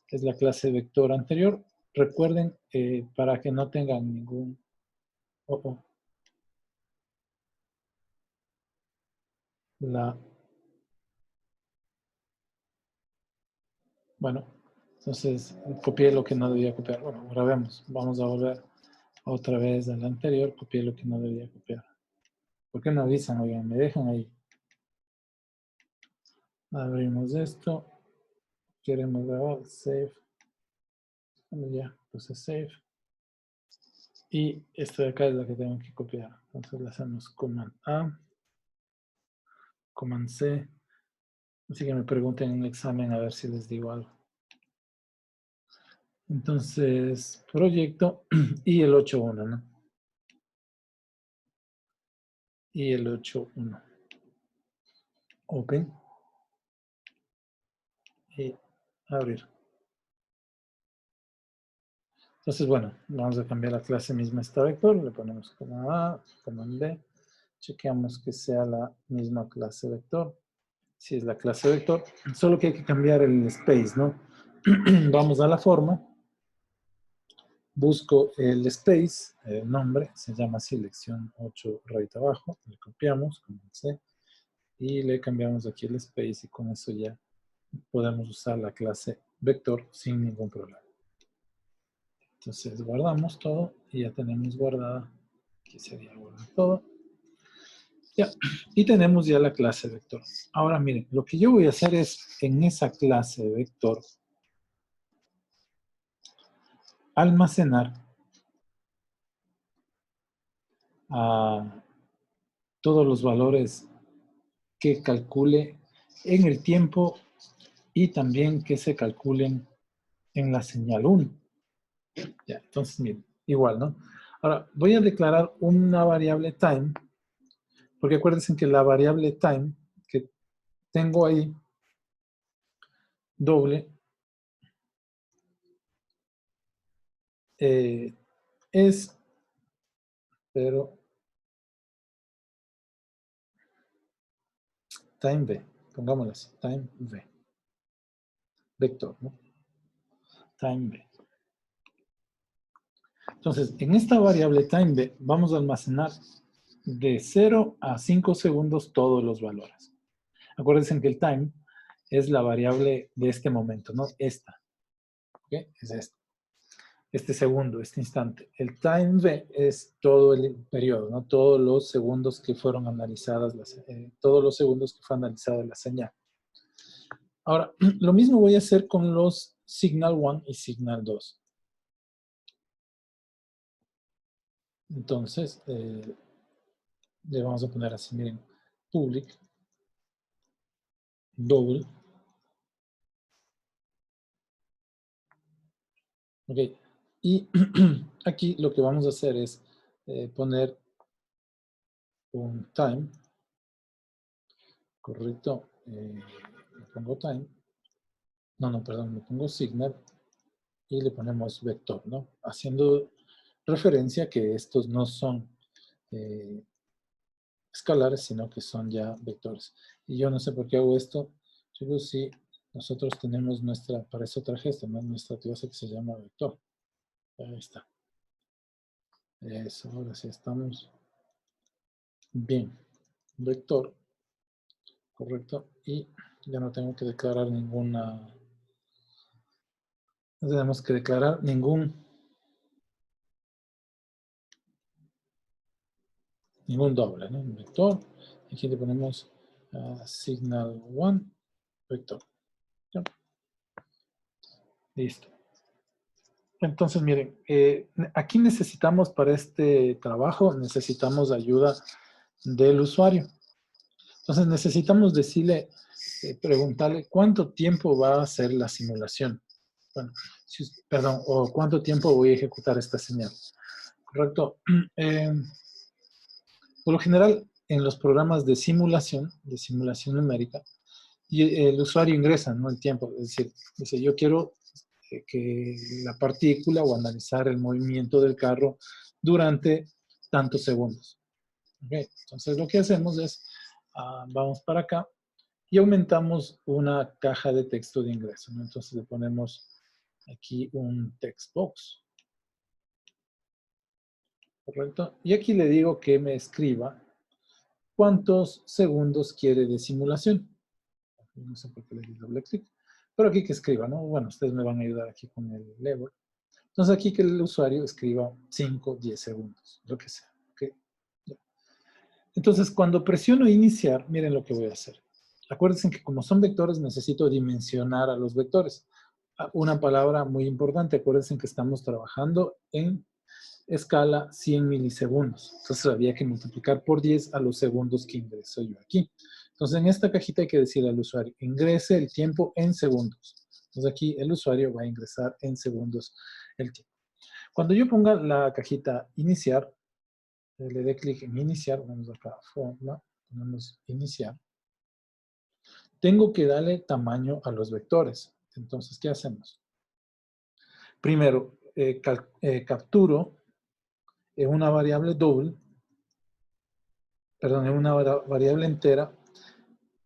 que es la clase vector anterior. Recuerden, para que no tengan ningún... Bueno, entonces copié lo que no debía copiar. Bueno, ahora vemos. Vamos a volver otra vez al anterior. Copié lo que no debía copiar. ¿Por qué no avisan? Oigan, me dejan ahí. Abrimos esto. Queremos grabar. Save. Bueno, ya, puse save. Y esto de acá es la que tengo que copiar. Entonces le hacemos Command A. Command C. Así que me pregunten en el examen a ver si les digo algo. Entonces, proyecto y el 8.1, ¿no? Y el 8.1. Open. Y abrir. Entonces, bueno, vamos a cambiar la clase misma esta vector. Le ponemos como A, como B. Chequeamos que sea la misma clase vector. Si es la clase vector, solo que hay que cambiar el space, ¿no? Vamos a la forma. Busco el space, el nombre, se llama selección 8 right abajo. Le copiamos, como C, y le cambiamos aquí el space y con eso ya podemos usar la clase vector sin ningún problema. Entonces guardamos todo y ya tenemos guardada, aquí sería guardar todo. Ya, y tenemos ya la clase vector. Ahora miren, lo que yo voy a hacer es en esa clase vector almacenar todos los valores que calcule en el tiempo y también que se calculen en la señal 1. Ya, entonces miren, igual, ¿no? Ahora voy a declarar una variable time, porque acuérdense que la variable time que tengo ahí doble es, pero time v, pongámoslo así, time v, vector, ¿no? Time v. Entonces, en esta variable time v vamos a almacenar de 0 a 5 segundos todos los valores. Acuérdense que el time es la variable de este momento, ¿no? Esta. ¿Ok? Es esta. Este segundo, este instante. El time v es todo el periodo, ¿no? Todos los segundos que fueron analizadas, todos los segundos que fue analizada la señal. Ahora, lo mismo voy a hacer con los signal 1 y signal 2. Entonces, le vamos a poner así, miren, public, double. Ok, y aquí lo que vamos a hacer es poner un time, correcto, le pongo time. No, perdón, le pongo signal y le ponemos vector, ¿no? Haciendo referencia que estos no son escalares, sino que son ya vectores. Y yo no sé por qué hago esto. Chicos, si nosotros tenemos nuestra, para eso traje esto, ¿no? Nuestra clase que se llama vector. Ahí está. Eso, ahora sí estamos bien. Vector, correcto. Y ya no tengo que declarar ninguna, no tenemos que declarar ningún doble, ¿no? Vector. Aquí le ponemos signal 1, vector. ¿Ya? Listo. Entonces, miren, aquí necesitamos para este trabajo, necesitamos ayuda del usuario. Entonces, necesitamos decirle, preguntarle cuánto tiempo va a ser la simulación. Bueno, perdón, o cuánto tiempo voy a ejecutar esta señal. Correcto. Por lo general, en los programas de simulación numérica, y el usuario ingresa, ¿no? El tiempo, es decir, dice, yo quiero que la partícula o analizar el movimiento del carro durante tantos segundos. Okay. Entonces, lo que hacemos es, vamos para acá y aumentamos una caja de texto de ingreso, ¿no? Entonces, le ponemos aquí un text box. ¿Correcto? Y aquí le digo que me escriba cuántos segundos quiere de simulación. No sé por qué le di doble clic. Pero aquí que escriba, ¿no? Bueno, ustedes me van a ayudar aquí con el label. Entonces aquí que el usuario escriba 5, 10 segundos, lo que sea. ¿Okay? Entonces cuando presiono iniciar, miren lo que voy a hacer. Acuérdense que como son vectores necesito dimensionar a los vectores. Una palabra muy importante, acuérdense que estamos trabajando en escala 100 milisegundos. Entonces había que multiplicar por 10 a los segundos que ingreso yo aquí. Entonces en esta cajita hay que decirle al usuario, ingrese el tiempo en segundos. Entonces aquí el usuario va a ingresar en segundos el tiempo. Cuando yo ponga la cajita iniciar, le dé clic en iniciar, vamos acá, forma, ponemos iniciar. Tengo que darle tamaño a los vectores. Entonces, ¿qué hacemos? Primero, capturo en una variable doble, perdón, en una variable entera,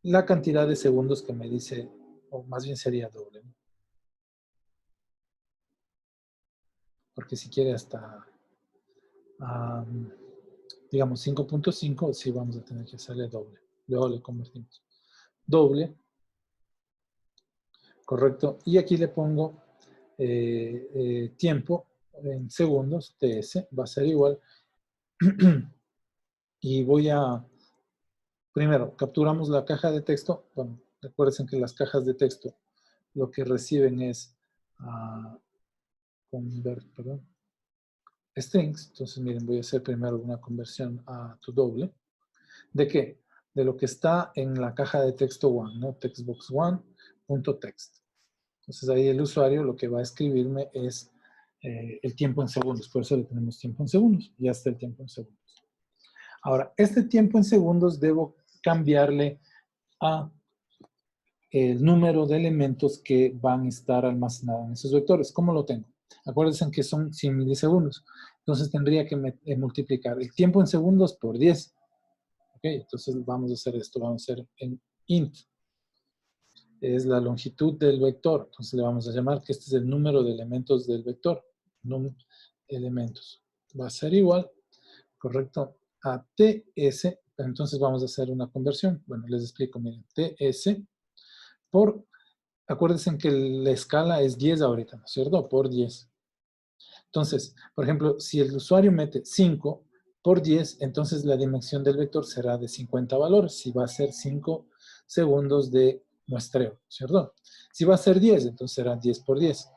la cantidad de segundos que me dice, o más bien sería doble, ¿no? Porque si quiere hasta, digamos, 5.5, sí vamos a tener que hacerle doble. Luego le convertimos. Doble, correcto. Y aquí le pongo tiempo en segundos, TS, va a ser igual. Y voy a, primero, capturamos la caja de texto. Bueno, recuerden que las cajas de texto lo que reciben es perdón, strings. Entonces, miren, voy a hacer primero una conversión a tu doble. ¿De qué? De lo que está en la caja de texto 1, ¿no? Textbox1.text. Entonces, ahí el usuario lo que va a escribirme es el tiempo en segundos. Por eso le tenemos tiempo en segundos. Ya está el tiempo en segundos. Ahora, este tiempo en segundos debo cambiarle a el número de elementos que van a estar almacenados en esos vectores. ¿Cómo lo tengo? Acuérdense que son 100 milisegundos. Entonces tendría que multiplicar el tiempo en segundos por 10. ¿Ok? Entonces vamos a hacer esto. Vamos a hacer en int. Es la longitud del vector. Entonces le vamos a llamar que este es el número de elementos del vector. Elementos. Va a ser igual, correcto, a ts. Entonces vamos a hacer una conversión. Bueno, les explico. Miren, ts por, acuérdense que la escala es 10 ahorita, ¿no es cierto? Por 10. Entonces, por ejemplo, si el usuario mete 5 por 10, entonces la dimensión del vector será de 50 valores, si va a ser 5 segundos de muestreo, ¿cierto? Si va a ser 10, entonces será 10 por 10.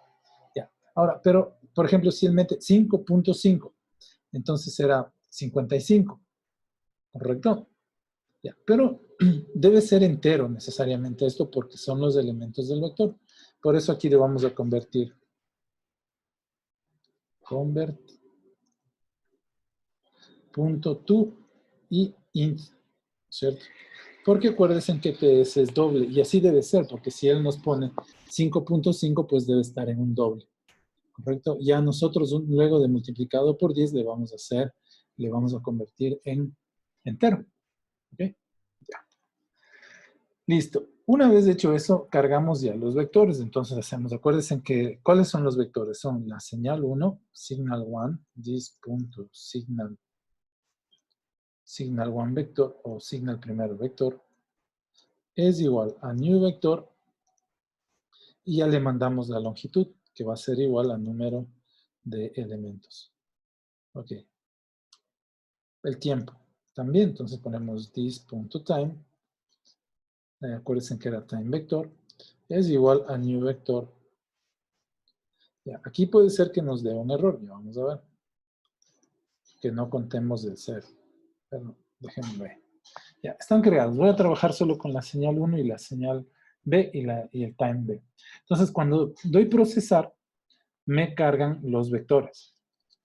Ya. Ahora, pero, por ejemplo, si él mete 5.5, entonces será 55, ¿correcto? Ya. Pero debe ser entero necesariamente esto porque son los elementos del vector. Por eso aquí le vamos a convertir. Convert punto to y int, ¿cierto? Porque acuérdense que TS es doble, y así debe ser, porque si él nos pone 5.5, pues debe estar en un doble, ¿correcto? Ya nosotros, luego de multiplicado por 10, le vamos a convertir en entero, ¿ok? Ya. Listo. Una vez hecho eso, cargamos ya los vectores. Entonces hacemos, acuérdense que, ¿cuáles son los vectores? Son la señal 1, signal 1, this.signal, signal 1 vector o signal primero vector es igual a new vector y ya le mandamos la longitud, que va a ser igual al número de elementos. Ok. El tiempo también, entonces ponemos this.time. Acuérdense que era time vector. Es igual a new vector. Ya, aquí puede ser que nos dé un error, ya vamos a ver. Que no contemos del 0. Pero déjenme ver. Ya, están creados. Voy a trabajar solo con la señal 1 y la señal B y el time B. Entonces, cuando doy procesar, me cargan los vectores.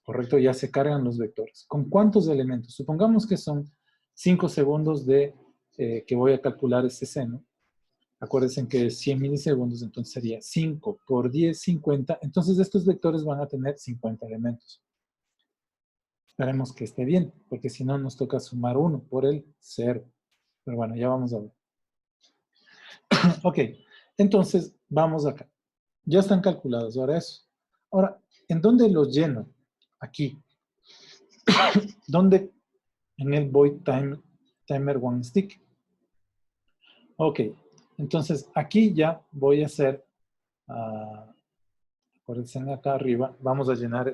¿Correcto? Ya se cargan los vectores. ¿Con cuántos elementos? Supongamos que son 5 segundos de que voy a calcular este seno. Acuérdense que es 100 milisegundos, entonces sería 5 por 10, 50. Entonces estos vectores van a tener 50 elementos. Esperemos que esté bien, porque si no nos toca sumar 1 por el 0. Pero bueno, ya vamos a ver. Ok, entonces vamos acá. Ya están calculados ahora eso. Ahora, ¿en dónde los lleno? Aquí. ¿Dónde? En el void timer one stick. Ok, entonces aquí ya voy a hacer, acuérdense acá arriba, vamos a llenar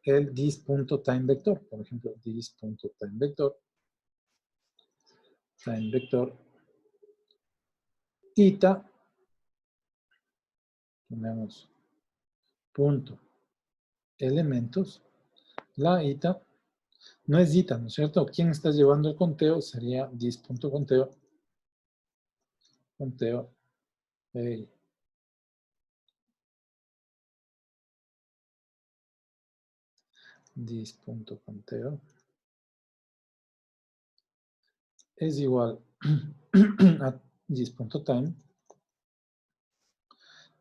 el this.timeVector. Por ejemplo, this.timeVector. TimeVector. Ita. Ponemos punto elementos. La ita. No es ita, ¿no es cierto? ¿Quién está llevando el conteo? Sería this.conteo. Conteo. Hey. This.conteo es igual a this.time.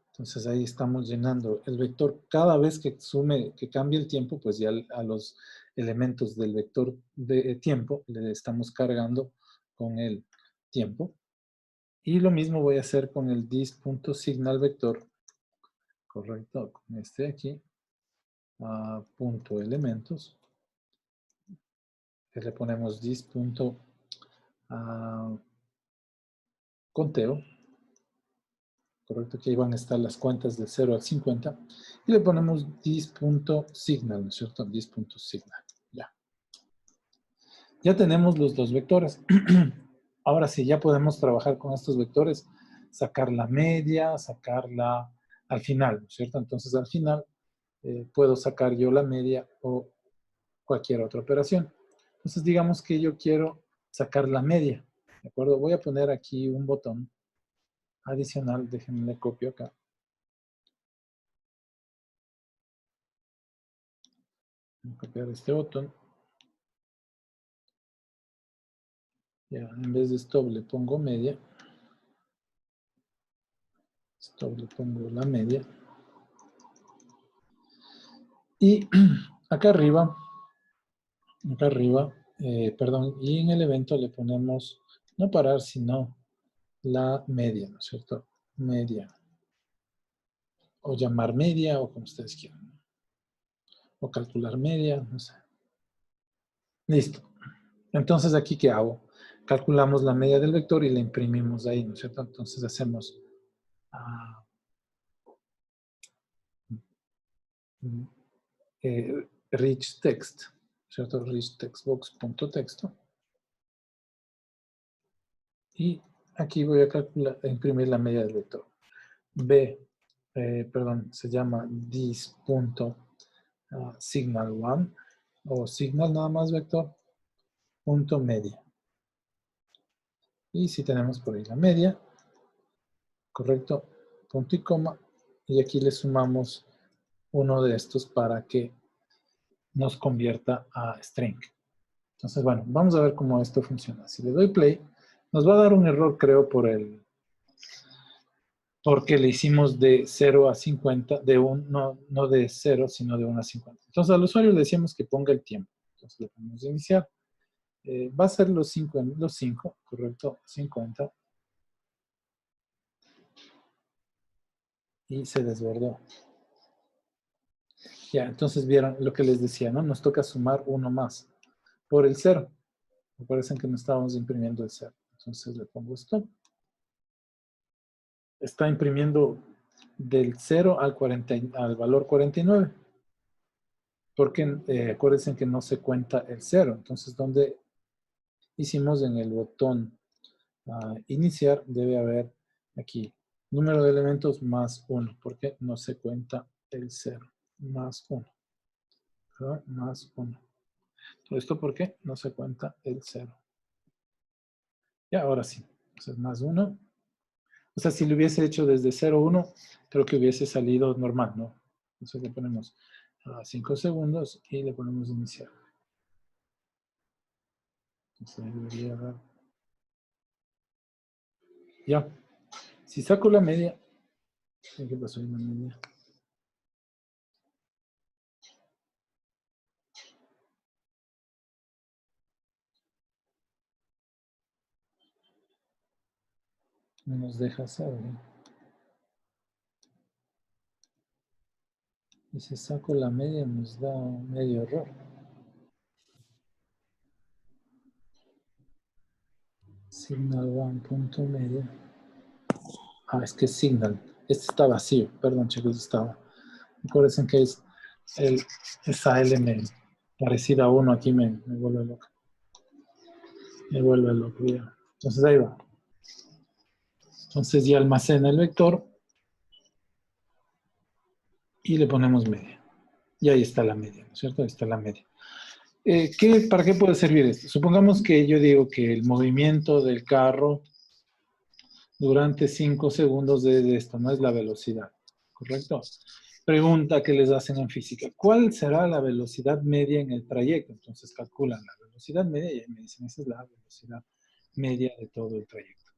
Entonces ahí estamos llenando el vector. Cada vez que que cambie el tiempo, pues ya a los elementos del vector de tiempo le estamos cargando con el tiempo. Y lo mismo voy a hacer con el this.signalVector. Correcto, con este aquí. Punto elementos. Le ponemos this.conteo. Correcto, que ahí van a estar las cuentas del 0 al 50. Y le ponemos this.signal, ¿no es cierto? This.signal. Ya. Ya tenemos los dos vectores. Ahora sí, ya podemos trabajar con estos vectores, sacar la media, sacarla al final, ¿no es cierto? Entonces al final puedo sacar yo la media o cualquier otra operación. Entonces digamos que yo quiero sacar la media, ¿de acuerdo? Voy a poner aquí un botón adicional, déjenme le copio acá. Voy a copiar este botón. Ya, en vez de stop le pongo media. Stop le pongo la media. Y acá arriba, perdón, y en el evento le ponemos, no parar, sino la media, ¿no es cierto? Media. O llamar media, o como ustedes quieran. O calcular media, no sé. Listo. Entonces, ¿aquí qué hago? Calculamos la media del vector y la imprimimos ahí, ¿no es cierto? Entonces hacemos rich text, ¿cierto? Rich textbox.texto. Y aquí voy a imprimir la media del vector. Se llama this.signal1 o signal nada más vector punto media. Y si tenemos por ahí la media, correcto, punto y coma, y aquí le sumamos uno de estos para que nos convierta a string. Entonces, bueno, vamos a ver cómo esto funciona. Si le doy play, Nos va a dar un error, creo, porque le hicimos de 0 a 50, no de 0, sino de 1 a 50. Entonces al usuario le decíamos que ponga el tiempo. Entonces le ponemos iniciar. Va a ser los 5, correcto, 50. Y se desbordó. Ya, entonces vieron lo que les decía, ¿no? Nos toca sumar uno más por el 0. Me parece que no estábamos imprimiendo el 0. Entonces le pongo stop. Está imprimiendo del 0 al valor 49. Porque acuérdense que no se cuenta el 0. Entonces, donde hicimos en el botón iniciar, debe haber aquí número de elementos más 1, porque no se cuenta el 0. Más 1. ¿Verdad? Más 1. ¿Todo esto por qué? No se cuenta el 0. Y ahora sí. Entonces, más 1. O sea, si lo hubiese hecho desde 0, 1, creo que hubiese salido normal, ¿no? Entonces le ponemos 5 segundos y le ponemos iniciar. Entonces ahí debería dar. Ya. Si saco la media, ¿qué pasó en la media? No nos deja hacer, ¿no? Y si saco la media nos da medio error. Signal one punto media. Es que es signal. Este está vacío. Perdón, chicos, estaba. Acuérdense que es esa L parecida a 1 aquí me vuelve loco. Me vuelve loco, ya. Entonces ahí va. Entonces ya almacena el vector y le ponemos media. Y ahí está la media, ¿no es cierto? Ahí está la media. ¿Para qué puede servir esto? Supongamos que yo digo que el movimiento del carro durante 5 segundos de esto, no es la velocidad, ¿correcto? Pregunta que les hacen en física. ¿Cuál será la velocidad media en el trayecto? Entonces calculan la velocidad media y me dicen, esa es la velocidad media de todo el trayecto.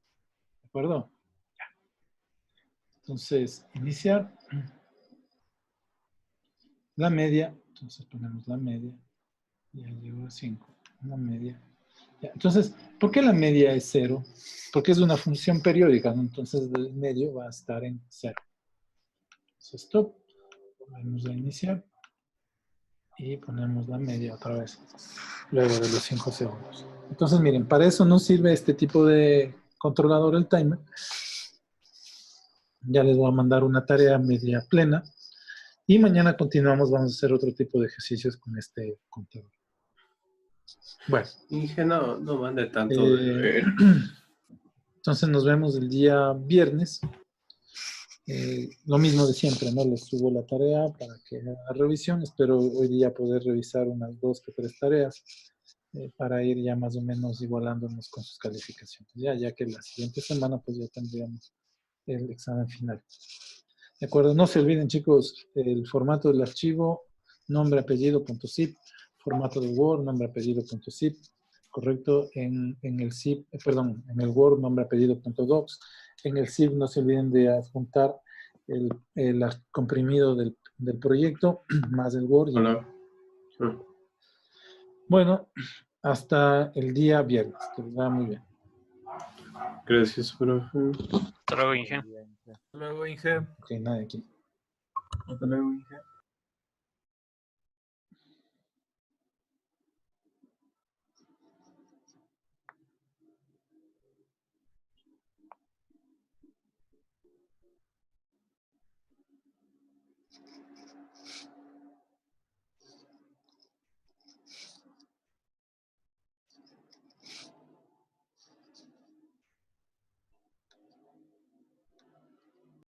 ¿De acuerdo? Entonces, iniciar la media. Entonces ponemos la media. Ya llegó a 5. La media. Ya, entonces, ¿por qué la media es 0? Porque es una función periódica, ¿no? Entonces el medio va a estar en 0. Entonces, stop. Volvemos a iniciar. Y ponemos la media otra vez. Luego de los 5 segundos. Entonces, miren, para eso no sirve este tipo de controlador, el timer. Ya les voy a mandar una tarea media plena. Y mañana continuamos, vamos a hacer otro tipo de ejercicios con este contador. Bueno. Inge, no mande tanto de ver. Entonces nos vemos el día viernes. Lo mismo de siempre, ¿no? Les subo la tarea para que haga revisión. Espero hoy día poder revisar unas 2 o 3 tareas para ir ya más o menos igualándonos con sus calificaciones. Ya que la siguiente semana pues ya tendríamos el examen final. ¿De acuerdo? No se olviden, chicos, el formato del archivo, nombre, apellido, punto zip, formato de Word, nombre, apellido, punto zip, correcto, en el zip, perdón, en el Word, nombre, apellido, punto docs, en el zip no se olviden de adjuntar el comprimido del proyecto, más el Word. Hola. Bueno, hasta el día viernes, que les va muy bien. Gracias, profe. Hasta luego, Inge. Hasta luego, Inge. Ok, nadie aquí. Hasta luego, Inge.